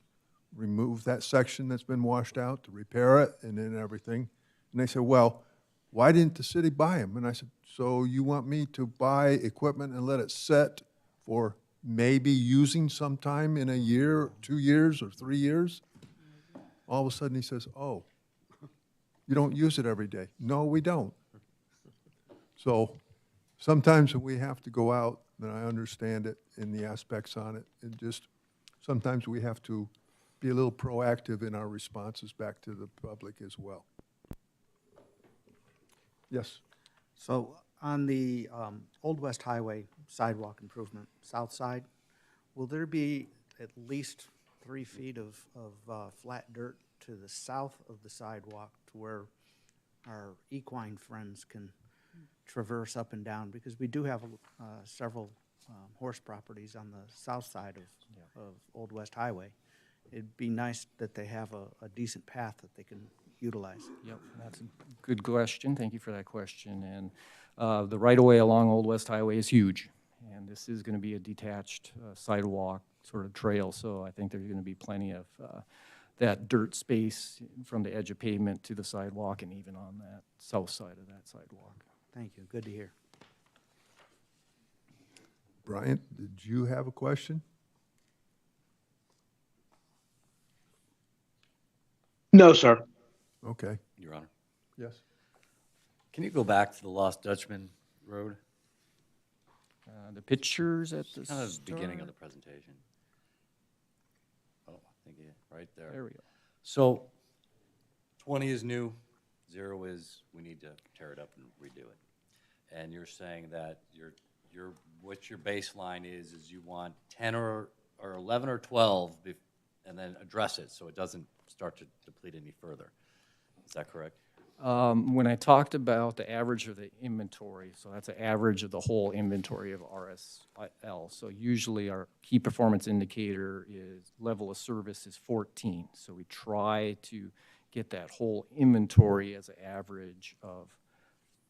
remove that section that's been washed out, to repair it, and then everything. And they said, well, why didn't the city buy them? And I said, so you want me to buy equipment and let it set for maybe using sometime in a year, 2 years, or 3 years? All of a sudden he says, oh, you don't use it every day. No, we don't. So sometimes we have to go out, and I understand it in the aspects on it, and just sometimes we have to be a little proactive in our responses back to the public as well. Yes. So on the Old West Highway sidewalk improvement, south side, will there be at least 3 feet of flat dirt to the south of the sidewalk to where our equine friends can traverse up and down? Because we do have several horse properties on the south side of Old West Highway. It'd be nice that they have a decent path that they can utilize. Yep, that's a good question. Thank you for that question. And the right-of-way along Old West Highway is huge. And this is going to be a detached sidewalk sort of trail. So I think there's going to be plenty of that dirt space from the edge of pavement to the sidewalk and even on that south side of that sidewalk. Thank you. Good to hear. Bryant, did you have a question? No, sir. Okay. Your Honor. Yes. Can you go back to the Lost Dutchman Road? The pictures at the Kind of the beginning of start. the presentation. Oh, I think right there. There we go. So 20 is new, 0 is we need to tear it up and redo it. And you're saying that what your baseline is you want 10 or 11 or 12 and then address it so it doesn't start to deplete any further. Is that correct? When I talked about the average of the inventory, so that's an average of the whole inventory of RSL. So usually our key performance indicator is level of service is 14. So we try to get that whole inventory as an average of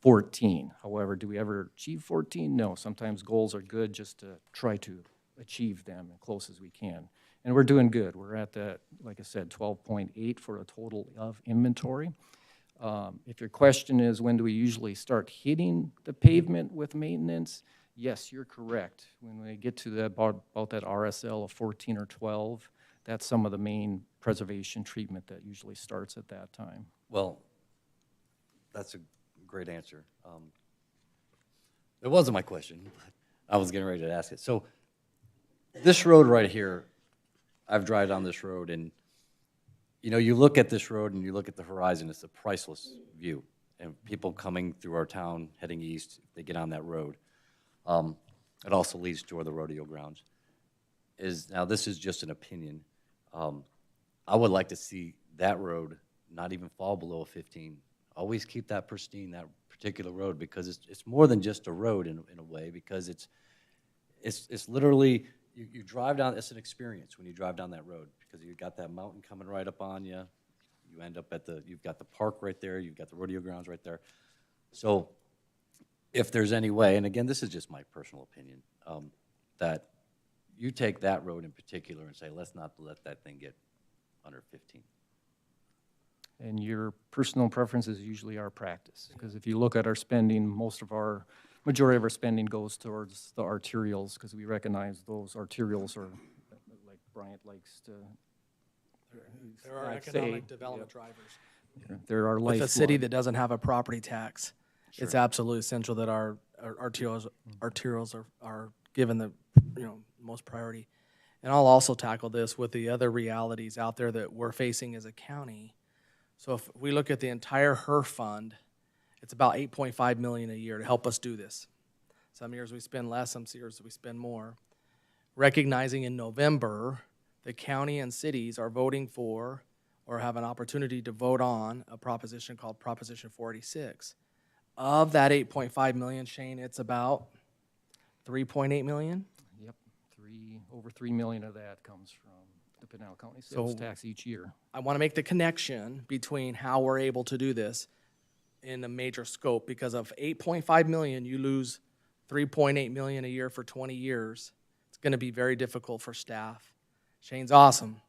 14. However, do we ever achieve 14? No. Sometimes goals are good just to try to achieve them as close as we can. And we're doing good. We're at that, like I said, 12.8 for a total of inventory. If your question is when do we usually start hitting the pavement with maintenance, yes, you're correct. When we get to about that RSL of 14 or 12, that's some of the main preservation treatment that usually starts at that time. Well, that's a great answer. It wasn't my question, but I was getting ready to ask it. So this road right here, I've driven down this road, and you know, you look at this road and you look at the horizon, it's a priceless view. And people coming through our town, heading east, they get on that road. It also leads to the rodeo grounds. Now, this is just an opinion. I would like to see that road not even fall below a 15. Always keep that pristine, that particular road, because it's more than just a road in a way, because it's literally, you drive down, it's an experience when you drive down that road, because you've got that mountain coming right up on you. You end up you've got the park right there, you've got the rodeo grounds right there. So if there's any way, and again, this is just my personal opinion, that you take that road in particular and say, let's not let that thing get under 15. And your personal preference is usually our practice, because if you look at our spending, majority of our spending goes towards the arterials, because we recognize those arterials are, like Bryant likes to There are say, economic development drivers. They're our With a city lifeblood. that doesn't have a property tax, it's absolutely essential that our arterials are given the, most priority. And I'll also tackle this with the other realities out there that we're facing as a county. So if we look at the entire HERF fund, it's about $8.5 million a year to help us do this. Some years we spend less, some years we spend more. Recognizing in November, the county and cities are voting for or have an opportunity to vote on a proposition called Proposition 486. Of that 8.5 million, Shane, it's about 3.8 million? Yep, over 3 million of that comes from the Pinal County sales tax each year. I want to make the connection between how we're able to do this in a major scope, because of 8.5 million, you lose 3.8 million a year for 20 years. It's going to be very difficult for staff. Shane's awesome,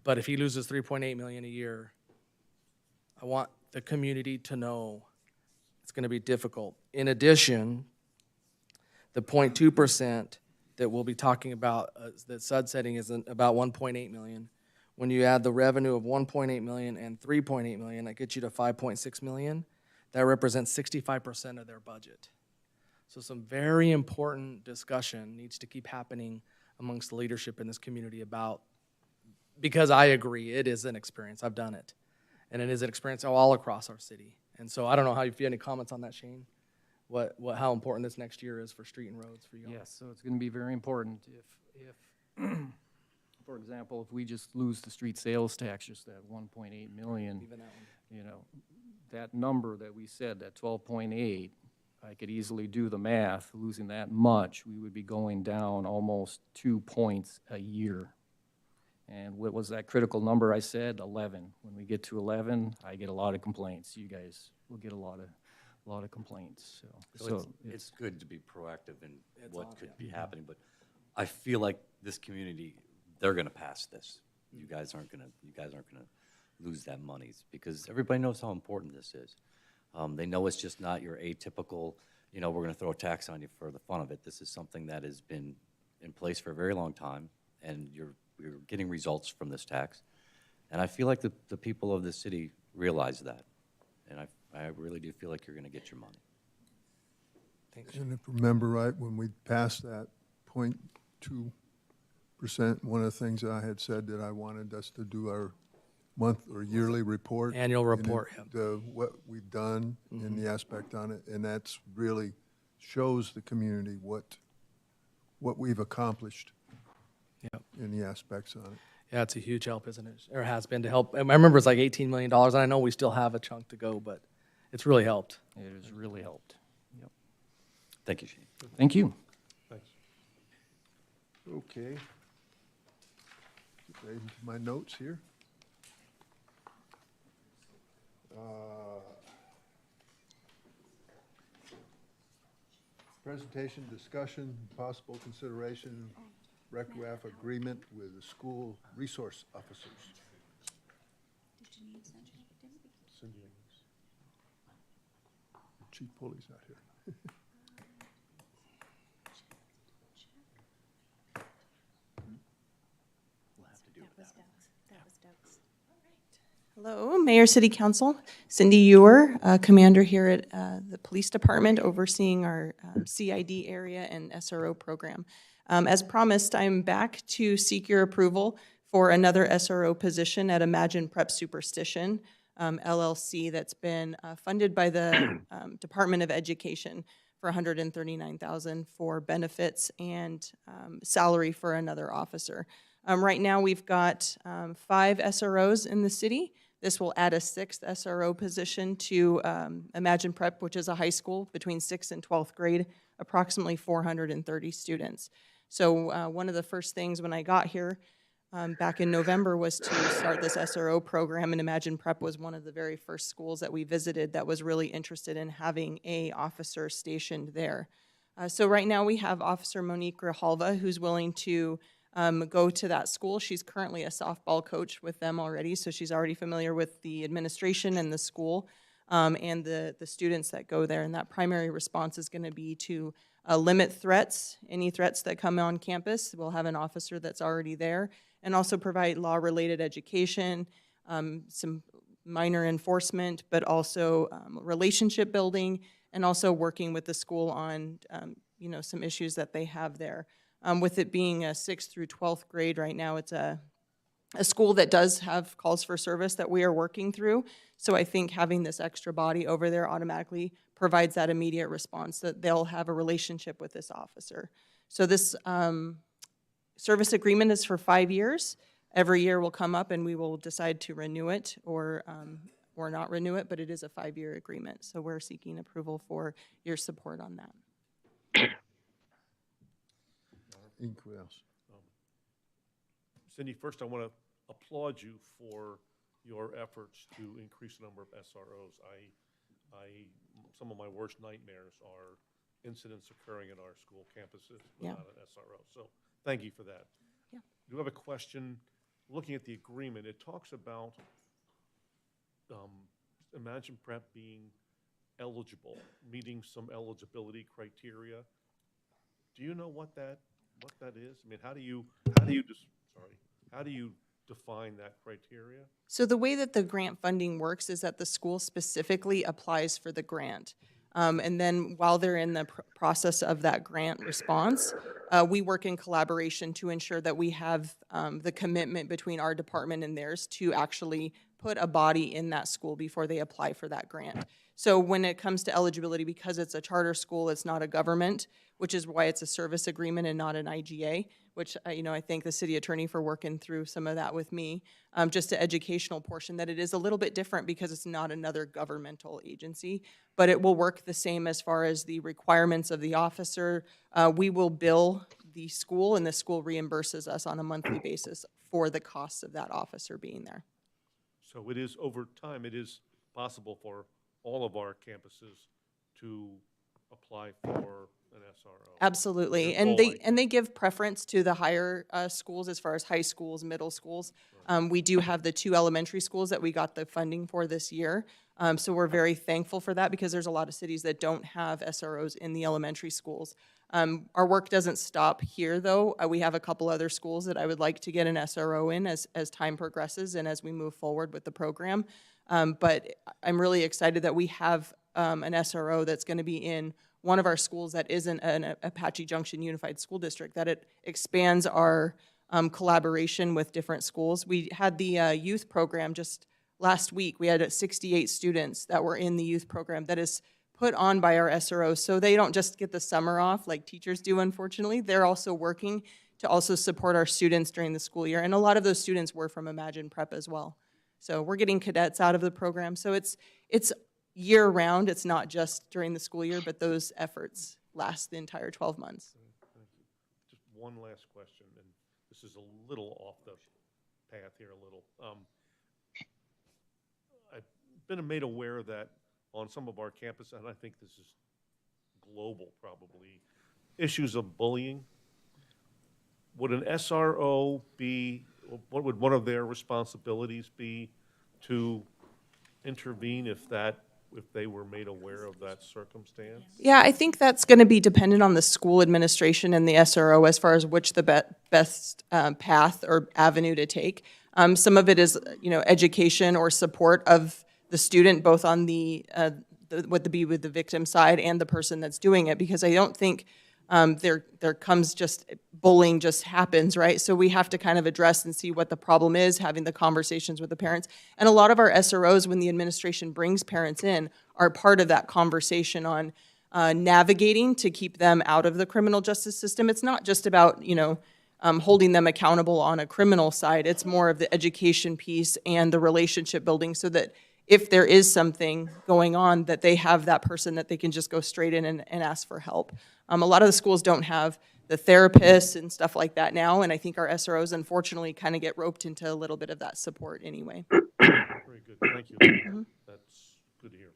but if he loses 3.8 million a year, I want the community to know it's going to be difficult. In addition, the 0.2% that we'll be talking about, that sunsetting is about 1.8 million. When you add the revenue of 1.8 million and 3.8 million, that gets you to 5.6 million. That represents 65% of their budget. So some very important discussion needs to keep happening amongst the leadership in this community about, because I agree, it is an experience. I've done it. And it is an experience all across our city. And so I don't know how, if you have any comments on that, Shane? How important this next year is for street and roads for you all. Yes, so it's going to be very important if for example, if we just lose the street sales tax, just that 1.8 million, Even that one. you know, that number that we said, that 12.8, I could easily do the math. Losing that much, we would be going down almost 2 points a year. And what was that critical number I said? 11. When we get to 11, I get a lot of complaints. You guys will get a lot of complaints. So it's good to be proactive in what could be happening, but I feel like this community, they're going to pass this. You guys aren't going to lose that money, because everybody knows how important this is. They know it's just not your atypical, we're going to throw a tax on you for the fun of it. This is something that has been in place for a very long time, and you're getting results from this tax. And I feel like the people of this city realize that. And I really do feel like you're going to get your money. Thanks. And if I remember right, when we passed that 0.2%, one of the things that I had said that I wanted us to do our month or yearly report. Annual report, what we've done in the aspect on it, and that's really shows the community what we've accomplished in the aspects on it. Yeah, it's a huge help, isn't it? Or has been to help. I remember it's like $18 million, and I know we still have a chunk to go, but it's really helped. It has really helped. Yep. Thank you, Shane. Thank you. Thanks. Okay. Get right into my notes here. Presentation, discussion, possible consideration, RECRAF agreement with the school resource officers. Cindy. Chief Pulley's not here. Hello, Mayor, City Council. Cindy Ewer, Commander here at the Police Department, overseeing our CID area and SRO program. As promised, I'm back to seek your approval for another SRO position at Imagine Prep Superstition, LLC, that's been funded by the Department of Education for $139,000 for benefits and salary for another officer. Right now, we've got 5 SROs in the city. This will add a 6th SRO position to Imagine Prep, which is a high school between 6th and 12th grade, approximately 430 students. So one of the first things when I got here back in November was to start this SRO program, and Imagine Prep was one of the very first schools that we visited that was really interested in having a officer stationed there. So right now we have Officer Monique Grijalva, who's willing to go to that school. She's currently a softball coach with them already, so she's already familiar with the administration and the school and the students that go there. And that primary response is going to be to limit threats, any threats that come on campus. We'll have an officer that's already there, and also provide law-related education, some minor enforcement, but also relationship building, and also working with the school on some issues that they have there. With it being a 6th through 12th grade right now, it's a school that does have calls for service that we are working through. So I think having this extra body over there automatically provides that immediate response that they'll have a relationship with this officer. So this service agreement is for 5 years. Every year will come up and we will decide to renew it or not renew it, but it is a 5-year agreement. So we're seeking approval for your support on that. Anyone else? Cindy, first I want to applaud you for your efforts to increase the number of SROs. Some of my worst nightmares are incidents occurring in our school campuses without an SRO. So thank you for that. Yeah. I do have a question. Looking at the agreement, it talks about Imagine Prep being eligible, meeting some eligibility criteria. Do you know what that is? I mean, how do you define that criteria? So the way that the grant funding works is that the school specifically applies for the grant. And then while they're in the process of that grant response, we work in collaboration to ensure that we have the commitment between our department and theirs to actually put a body in that school before they apply for that grant. So when it comes to eligibility, because it's a charter school, it's not a government, which is why it's a service agreement and not an IGA, which I thank the city attorney for working through some of that with me. Just the educational portion, that it is a little bit different because it's not another governmental agency, but it will work the same as far as the requirements of the officer. We will bill the school, and the school reimburses us on a monthly basis for the costs of that officer being there. So it is, over time, it is possible for all of our campuses to apply for an SRO. Absolutely, and they give preference to the higher schools as far as high schools, middle schools. Right. We do have the 2 elementary schools that we got the funding for this year, so we're very thankful for that because there's a lot of cities that don't have SROs in the elementary schools. Our work doesn't stop here, though. We have a couple other schools that I would like to get an SRO in as time progresses and as we move forward with the program. But I'm really excited that we have an SRO that's going to be in one of our schools that isn't an Apache Junction Unified School District, that it expands our collaboration with different schools. We had the youth program just last week. We had 68 students that were in the youth program that is put on by our SROs, so they don't just get the summer off like teachers do, unfortunately. They're also working to also support our students during the school year, and a lot of those students were from Imagine Prep as well. So we're getting cadets out of the program, so it's year-round. It's not just during the school year, but those efforts last the entire 12 months. Thank you. Just one last question, and this is a little off the path here a little. I've been made aware that on some of our campuses, and I think this is global probably, issues of bullying. Would an SRO be, what would one of their responsibilities be to intervene if they were made aware of that circumstance? Yeah, I think that's going to be dependent on the school administration and the SRO as far as which the best path or avenue to take. Some of it is, education or support of the student, both on the with the victim side and the person that's doing it, because I don't think there comes just bullying just happens, right? So we have to kind of address and see what the problem is, having the conversations with the parents. And a lot of our SROs, when the administration brings parents in, are part of that conversation on navigating to keep them out of the criminal justice system. It's not just about, holding them accountable on a criminal side. It's more of the education piece and the relationship building, so that if there is something going on, that they have that person that they can just go straight in and ask for help. A lot of the schools don't have the therapists and stuff like that now, and I think our SROs, unfortunately, kind of get roped into a little bit of that support anyway. Very good, thank you. Mm-hmm. That's good to hear.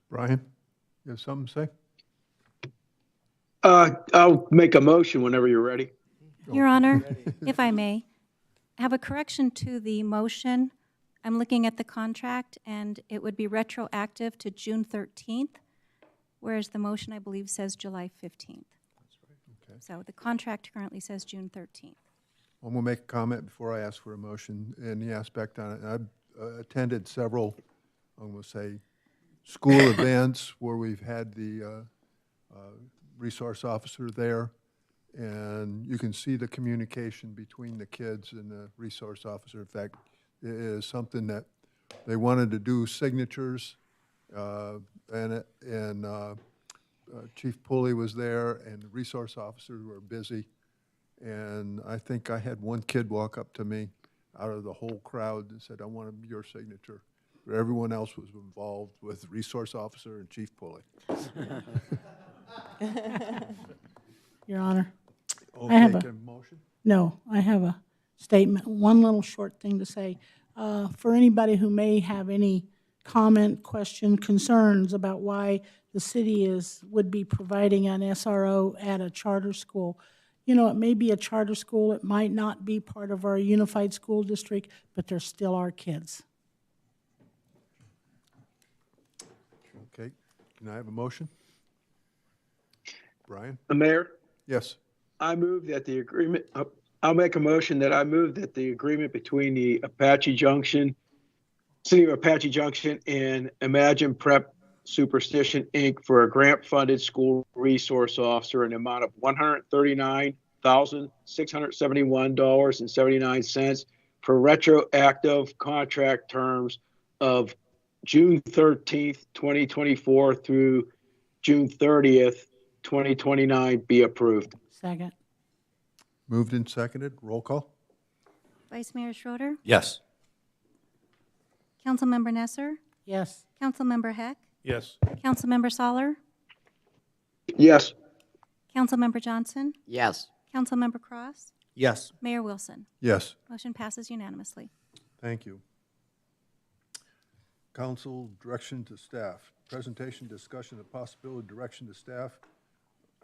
Brian, you have something to say? I'll make a motion whenever you're ready. Your Honor, if I may, I have a correction to the motion. I'm looking at the contract, and it would be retroactive to June 13th, whereas the motion, I believe, says July 15th. That's right. Okay. So the contract currently says June 13th. I'm going to make a comment before I ask for a motion in the aspect on it. I've attended several, I'm going to say, school events where we've had the resource officer there, and you can see the communication between the kids and the resource officer. In fact, it is something that they wanted to do signatures, and Chief Pulley was there, and the resource officers were busy. And I think I had one kid walk up to me out of the whole crowd and said, "I want your signature." But everyone else was involved with resource officer and Chief Pulley. Your Honor. Okay, I have can motion? No, I have a statement, one little short thing to say. For anybody who may have any comment, question, concerns about why the city would be providing an SRO at a charter school, you know, it may be a charter school, it might not be part of our unified school district, but they're still our kids. Okay, can I have a motion? Brian? Mayor, Yes. I move that the agreement, I'll make a motion that I move that the agreement between the Apache Junction, City of Apache Junction and Imagine Prep Superstition, Inc. for a grant-funded school resource officer in the amount of $139,671.79 for retroactive contract terms of June 13th, 2024 through June 30th, 2029 be approved. Second. Moved and seconded. Roll call? Vice Mayor Schroeder, Yes. Councilmember Nesser, Yes. Councilmember Heck, Yes. Councilmember Soller, Yes. Councilmember Johnson, Yes. Councilmember Cross, Yes. Mayor Wilson. Yes. Motion passes unanimously. Thank you. Council direction to staff. Presentation, discussion, of possibility direction to staff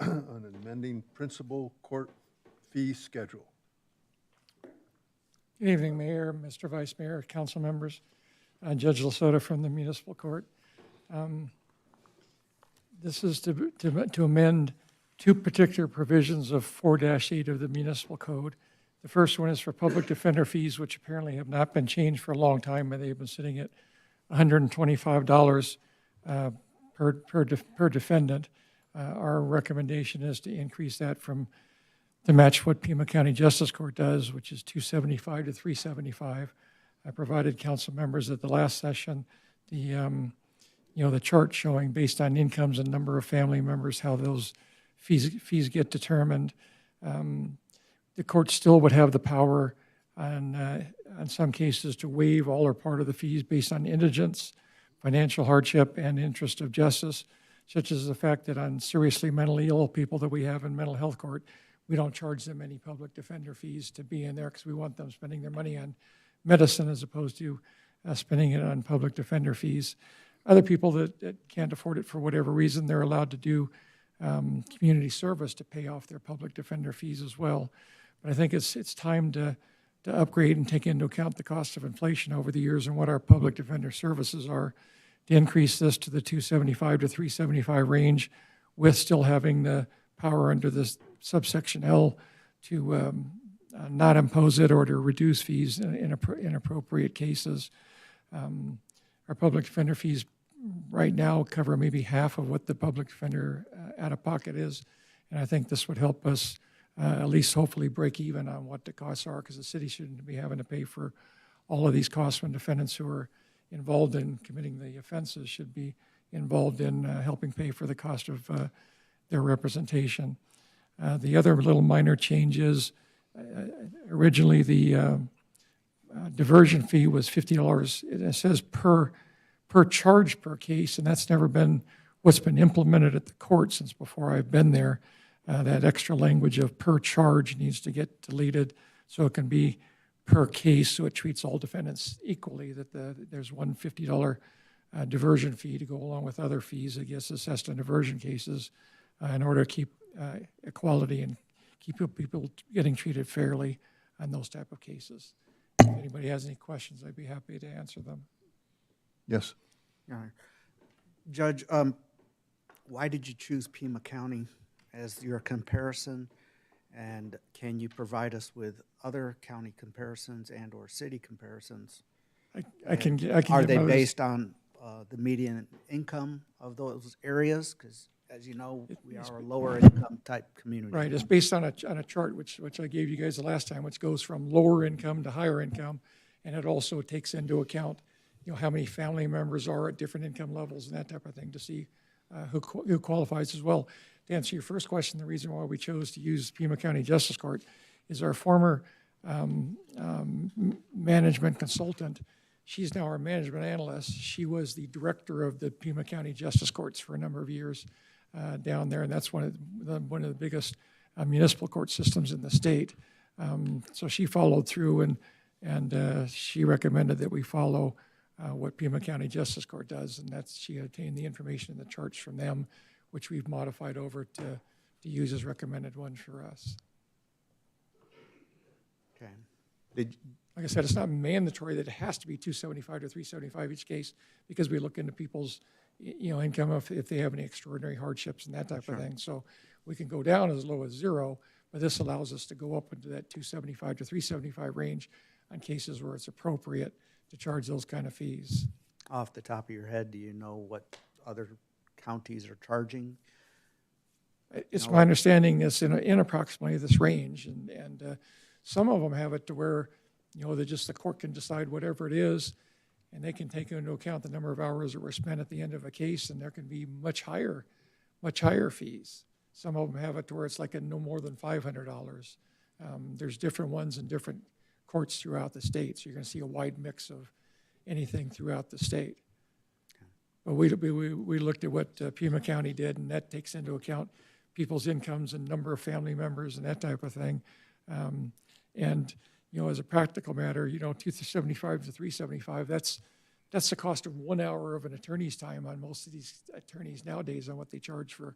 on amending principal court fee schedule. Good evening, Mayor, Mr. Vice Mayor, council members, Judge Lasota from the Municipal Court. This is to amend two particular provisions of 4-8 of the Municipal Code. The first one is for public defender fees, which apparently have not been changed for a long time, and they've been sitting at $125 per defendant. Our recommendation is to increase that to match what Pima County Justice Court does, which is $275 to $375. I provided council members at the last session the chart showing based on incomes and number of family members how those fees get determined. The court still would have the power on some cases to waive all or part of the fees based on indigence, financial hardship, and interest of justice, such as the fact that on seriously mentally ill people that we have in mental health court, we don't charge them any public defender fees to be in there because we want them spending their money on medicine as opposed to spending it on public defender fees. Other people that can't afford it for whatever reason, they're allowed to do community service to pay off their public defender fees as well. But I think it's time to upgrade and take into account the cost of inflation over the years and what our public defender services are, to increase this to the $275 to $375 range with still having the power under this subsection L to not impose it or to reduce fees in appropriate cases. Our public defender fees right now cover maybe half of what the public defender out-of-pocket is, and I think this would help us at least hopefully break even on what the costs are, because the city shouldn't be having to pay for all of these costs when defendants who are involved in committing the offenses should be involved in helping pay for the cost of their representation. The other little minor change is originally the diversion fee was $50. It says per charge per case, and that's never been what's been implemented at the court since before I've been there. That extra language of per charge needs to get deleted so it can be per case, so it treats all defendants equally, that there's one $50 diversion fee to go along with other fees that gets assessed in diversion cases in order to keep equality and keep people getting treated fairly on those type of cases. If anybody has any questions, I'd be happy to answer them. Yes. Judge, why did you choose Pima County as your comparison? And can you provide us with other county comparisons and/or city comparisons? I can Are give they those- based on the median income of those areas? Because as you know, we are a lower income type community. Right, it's based on a chart which I gave you guys the last time, which goes from lower income to higher income. And it also takes into account, how many family members are at different income levels and that type of thing to see who qualifies as well. To answer your first question, the reason why we chose to use Pima County Justice Court is our former management consultant. She's now our management analyst. She was the director of the Pima County Justice Courts for a number of years down there, and that's one of the biggest municipal court systems in the state. So she followed through, and she recommended that we follow what Pima County Justice Court does, and she obtained the information in the charts from them, which we've modified over to use as recommended one for us. Okay. Like I said, it's not mandatory that it has to be 275 to 375 each case, because we look into people's income if they have any extraordinary hardships and that type of thing. So we can go down as low as 0, but this allows us to go up into that 275 to 375 range on cases where it's appropriate to charge those kind of fees. Off the top of your head, do you know what other counties are charging? It's my understanding it's in approximately this range, and some of them have it to where the court can decide whatever it is, and they can take into account the number of hours that were spent at the end of a case, and there can be much higher fees. Some of them have it to where it's like no more than $500. There's different ones in different courts throughout the state, so you're going to see a wide mix of anything throughout the state. But we looked at what Pima County did, and that takes into account people's incomes and number of family members and that type of thing. And as a practical matter, 275 to 375, that's the cost of 1 hour of an attorney's time on most of these attorneys nowadays on what they charge for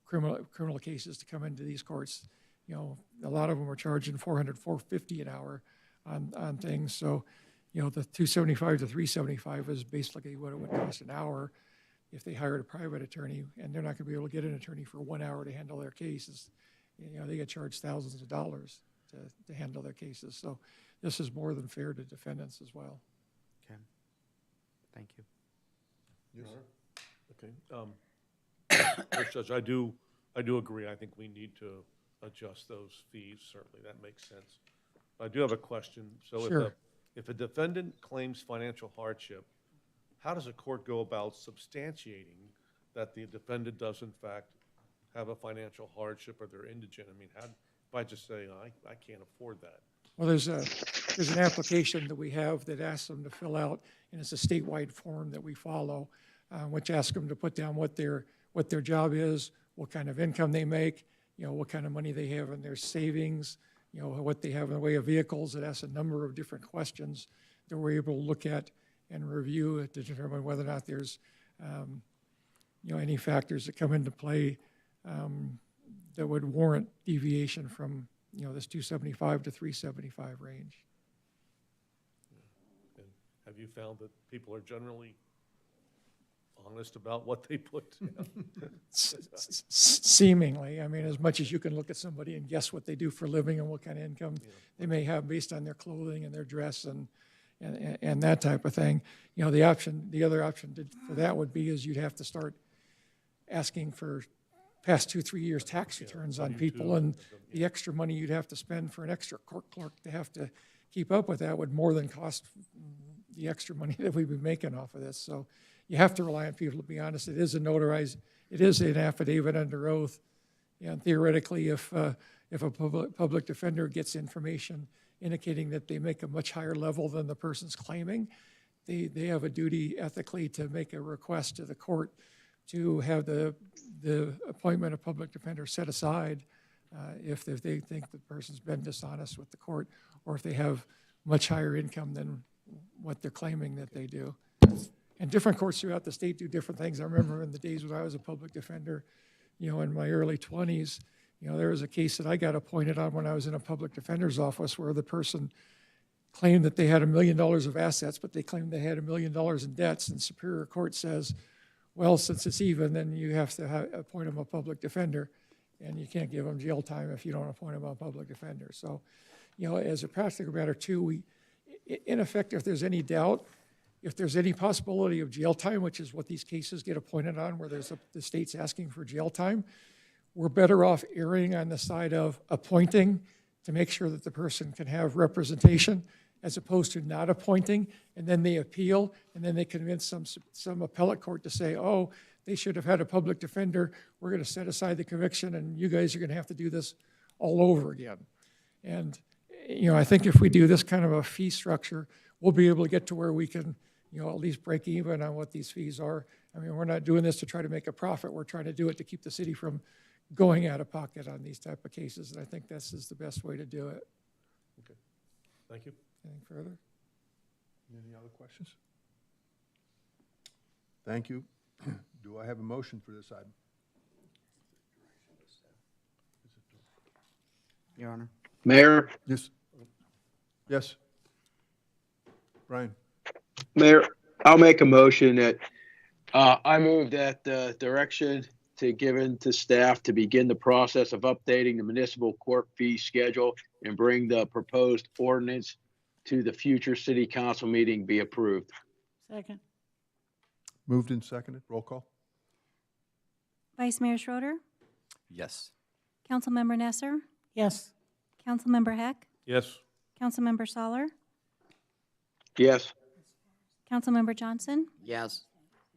criminal cases to come into these courts. A lot of them are charging $400, $450 an hour on things. So, the 275 to 375 is basically what it would cost an hour if they hired a private attorney, and they're not going to be able to get an attorney for 1 hour to handle their cases. They get charged thousands of dollars to handle their cases. So this is more than fair to defendants as well. Okay. Thank you. Yes. Okay. First Judge, I do agree. I think we need to adjust those fees. Certainly, that makes sense. I do have a question. So Sure. If a defendant claims financial hardship, how does a court go about substantiating that the defendant does in fact have a financial hardship or they're indigent? I mean, if I just say, I can't afford that? Well, there's an application that we have that asks them to fill out, and it's a statewide form that we follow, which asks them to put down what their job is, what kind of income they make, what kind of money they have in their savings, what they have in the way of vehicles. It asks a number of different questions that we're able to look at and review to determine whether or not there's any factors that come into play that would warrant deviation from this 275 to 375 range. And have you found that people are generally honest about what they put down? Seemingly. I mean, as much as you can look at somebody and guess what they do for a living and what kind of income they may have based on their clothing and their dress and that type of thing. The other option for that would be is you'd have to start asking for past 2-3 years tax returns on people, and the extra money you'd have to spend for an extra court clerk to have to keep up with that would more than cost the extra money that we've been making off of this. So you have to rely on people to be honest. It is an affidavit under oath, and theoretically, if a public defender gets information indicating that they make a much higher level than the person's claiming, they have a duty ethically to make a request to the court to have the appointment of public defender set aside if they think the person's been dishonest with the court, or if they have much higher income than what they're claiming that they do. And different courts throughout the state do different things. I remember in the days when I was a public defender, in my early 20s, there was a case that I got appointed on when I was in a public defender's office where the person claimed that they had $1 million of assets, but they claimed they had $1 million in debts, and Superior Court says, well, since it's even, then you have to appoint them a public defender. and you can't give them jail time if you don't appoint them a public defender. So, you know, as a practical matter too, in effect, if there's any doubt, if there's any possibility of jail time, which is what these cases get appointed on, where the state's asking for jail time, we're better off erring on the side of appointing to make sure that the person can have representation, as opposed to not appointing, and then they appeal, and then they convince some appellate court to say, oh, they should have had a public defender, we're going to set aside the conviction, and you guys are going to have to do this all over again. And, you know, I think if we do this kind of a fee structure, we'll be able to get to where we can, you know, at least break even on what these fees are. I mean, we're not doing this to try to make a profit, we're trying to do it to keep the city from going out of pocket on these type of cases, and I think this is the best way to do it. Okay, thank you. Anything further? Any other questions? Thank you. Do I have a motion for this item? Your Honor. Mayor, Yes. Yes. Brian? Mayor, I'll make a motion that I move that the direction to given to staff to begin the process of updating the municipal court fee schedule and bring the proposed ordinance to the future city council meeting be approved. Second. Moved and seconded. Roll call. Vice Mayor Schroeder, Yes. Councilmember Nesser, Yes. Councilmember Heck, Yes. Councilmember Soller, Yes. Councilmember Johnson, Yes.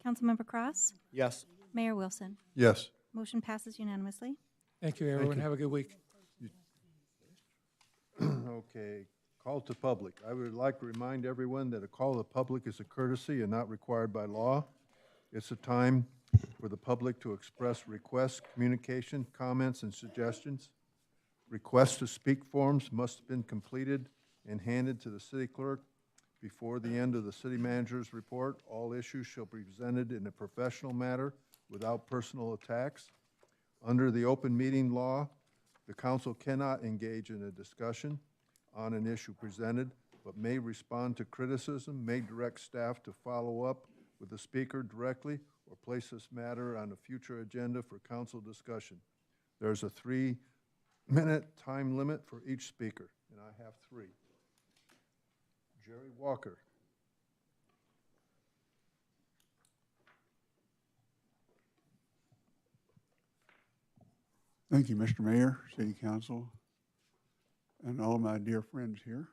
Councilmember Cross, Yes. Mayor Wilson. Yes. Motion passes unanimously. Thank you, everyone. you. Have a good week. Okay, call to public. I would like to remind everyone that a call to the public is a courtesy and not required by law. It's a time for the public to express requests, communication, comments, and suggestions. Requests to speak forms must have been completed and handed to the city clerk before the end of the city manager's report. All issues shall be presented in a professional manner without personal attacks. Under the open meeting law, the council cannot engage in a discussion on an issue presented, but may respond to criticism, may direct staff to follow up with the speaker directly, or place this matter on a future agenda for council discussion. There's a 3-minute time limit for each speaker, and I have 3. Jerry Walker. Thank you, Mr. Mayor, City Council, and all of my dear friends here.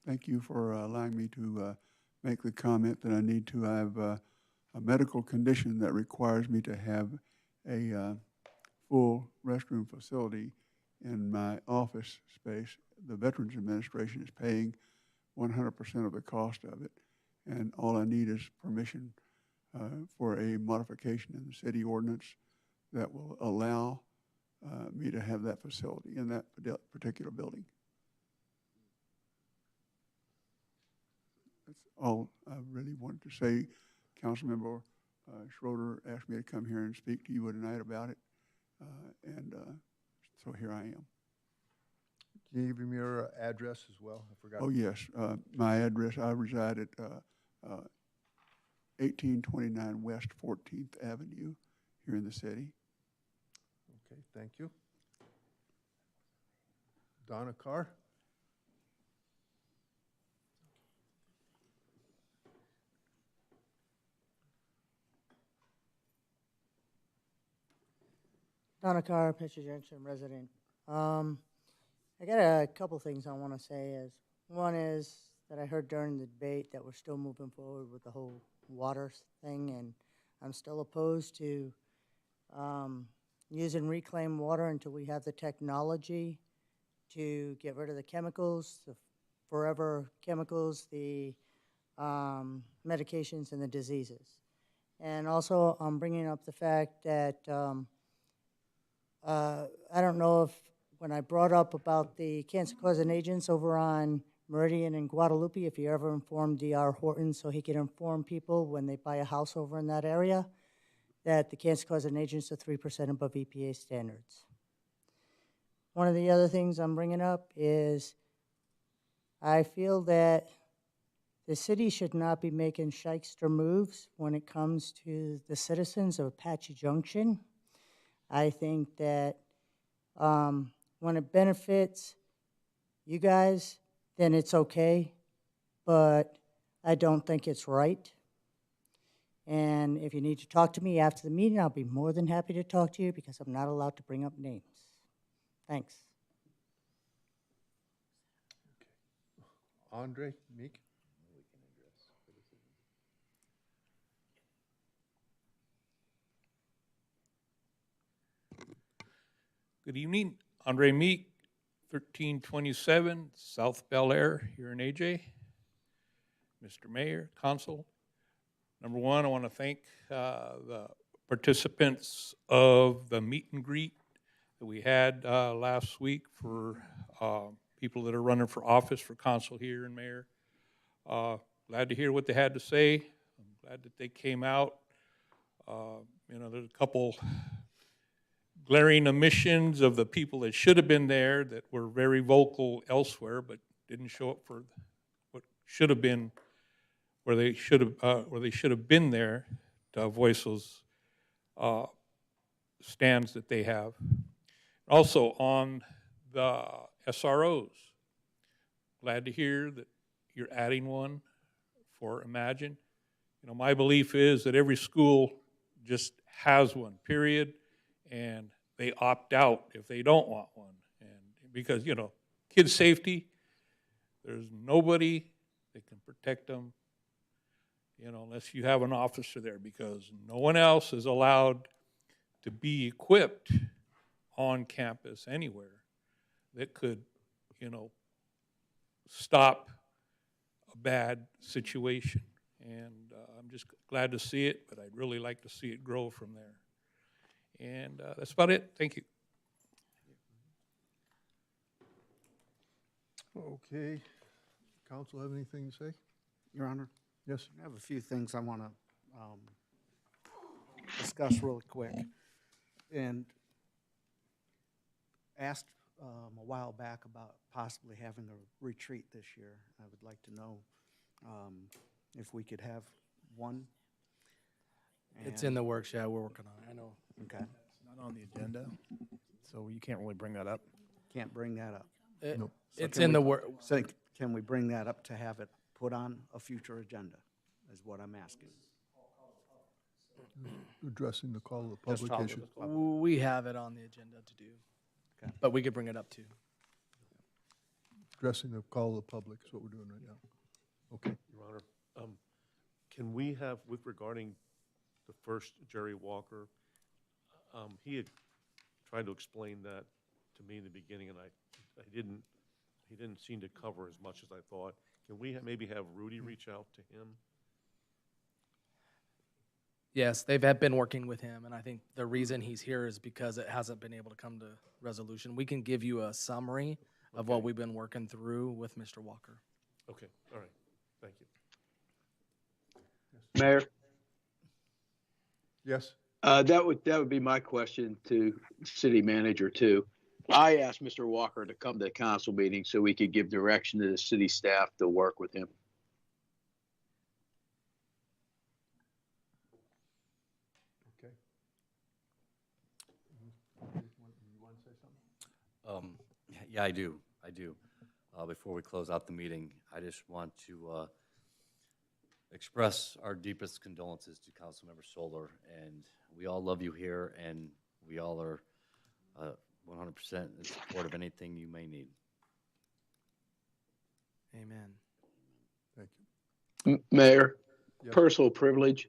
Thank you for allowing me to make the comment that I need to. I have a medical condition that requires me to have a full restroom facility in my office space. The Veterans Administration is paying 100% of the cost of it, and all I need is permission for a modification in the city ordinance that will allow me to have that facility in that particular building. That's all I really wanted to say. Councilmember Schroeder asked me to come here and speak to you tonight about it, and so here I am. Can you give him your address as well? I forgot. Oh, yes. My address, I reside at 1829 West 14th Avenue here in the city. Okay, thank you. Donna Carr? Donna Carr, Apache Junction resident. I got a couple things I want to say. One is that I heard during the debate that we're still moving forward with the whole water thing, and I'm still opposed to using reclaimed water until we have the technology to get rid of the chemicals, the forever chemicals, the medications, and the diseases. And also, I'm bringing up the fact that I don't know if when I brought up about the cancer-causing agents over on Meridian and Guadalupe, if you ever informed D.R. Horton so he could inform people when they buy a house over in that area that the cancer-causing agents are 3% above EPA standards. One of the other things I'm bringing up is I feel that the city should not be making shyster moves when it comes to the citizens of Apache Junction. I think that when it benefits you guys, then it's okay, but I don't think it's right. And if you need to talk to me after the meeting, I'll be more than happy to talk to you because I'm not allowed to bring up names. Thanks. Andre, Meek? Good evening, Andre Meek, 1327 South Bel Air here in AJ. Mr. Mayor, Council. Number one, I want to thank the participants of the meet and greet that we had last week for people that are running for office for council here and mayor. Glad to hear what they had to say. I'm glad that they came out. There's a couple glaring omissions of the people that should have been there that were very vocal elsewhere, but didn't show up for what should have been where they should have been there to voice those stands that they have. Also on the SROs, glad to hear that you're adding one for Imagine. My belief is that every school just has one, period, and they opt out if they don't want one. And because, kids' safety, there's nobody that can protect them, unless you have an officer there, because no one else is allowed to be equipped on campus anywhere that could, stop a bad situation. And I'm just glad to see it, but I'd really like to see it grow from there. And that's about it. Thank you. Okay. Council have anything to say? Your Honor? Yes. I have a few things I want to discuss really quick. And asked a while back about possibly having a retreat this year. I would like to know if we could have one. It's in the works, yeah, we're working on it. I know. Okay. It's not on the agenda, so you can't really bring that up. Can't bring that up. Nope. So It's can in we- the work. So can we bring that up to have it put on a future agenda, is what I'm asking. Addressing the call of the public issue. We have it on the agenda to do, Okay. but we could bring it up too. Addressing the call of the public is what we're doing right now. Okay. Your Honor, can we have, regarding the first Jerry Walker, he had tried to explain that to me in the beginning, and he didn't seem to cover as much as I thought. Can we maybe have Rudy reach out to him? Yes, they've been working with him, and I think the reason he's here is because it hasn't been able to come to resolution. We can give you a summary of what we've been working through with Mr. Walker. Okay, all right, thank you. Mayor, Yes. that would be my question to city manager too. I asked Mr. Walker to come to the council meeting so we could give direction to the city staff to work with him. Okay. You want to say something? Yeah, I do. Before we close out the meeting, I just want to express our deepest condolences to Councilmember Solar, and we all love you here, and we all are 100% in support of anything you may need. Amen. Thank you. Mayor, Yes. personal privilege.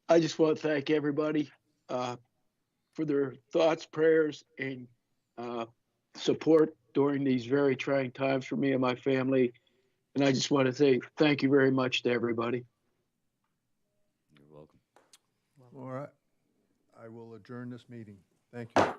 I just want to thank everybody for their thoughts, prayers, and support during these very trying times for me and my family. And I just want to say thank you very much to everybody. You're welcome. All right. I will adjourn this meeting. Thank you.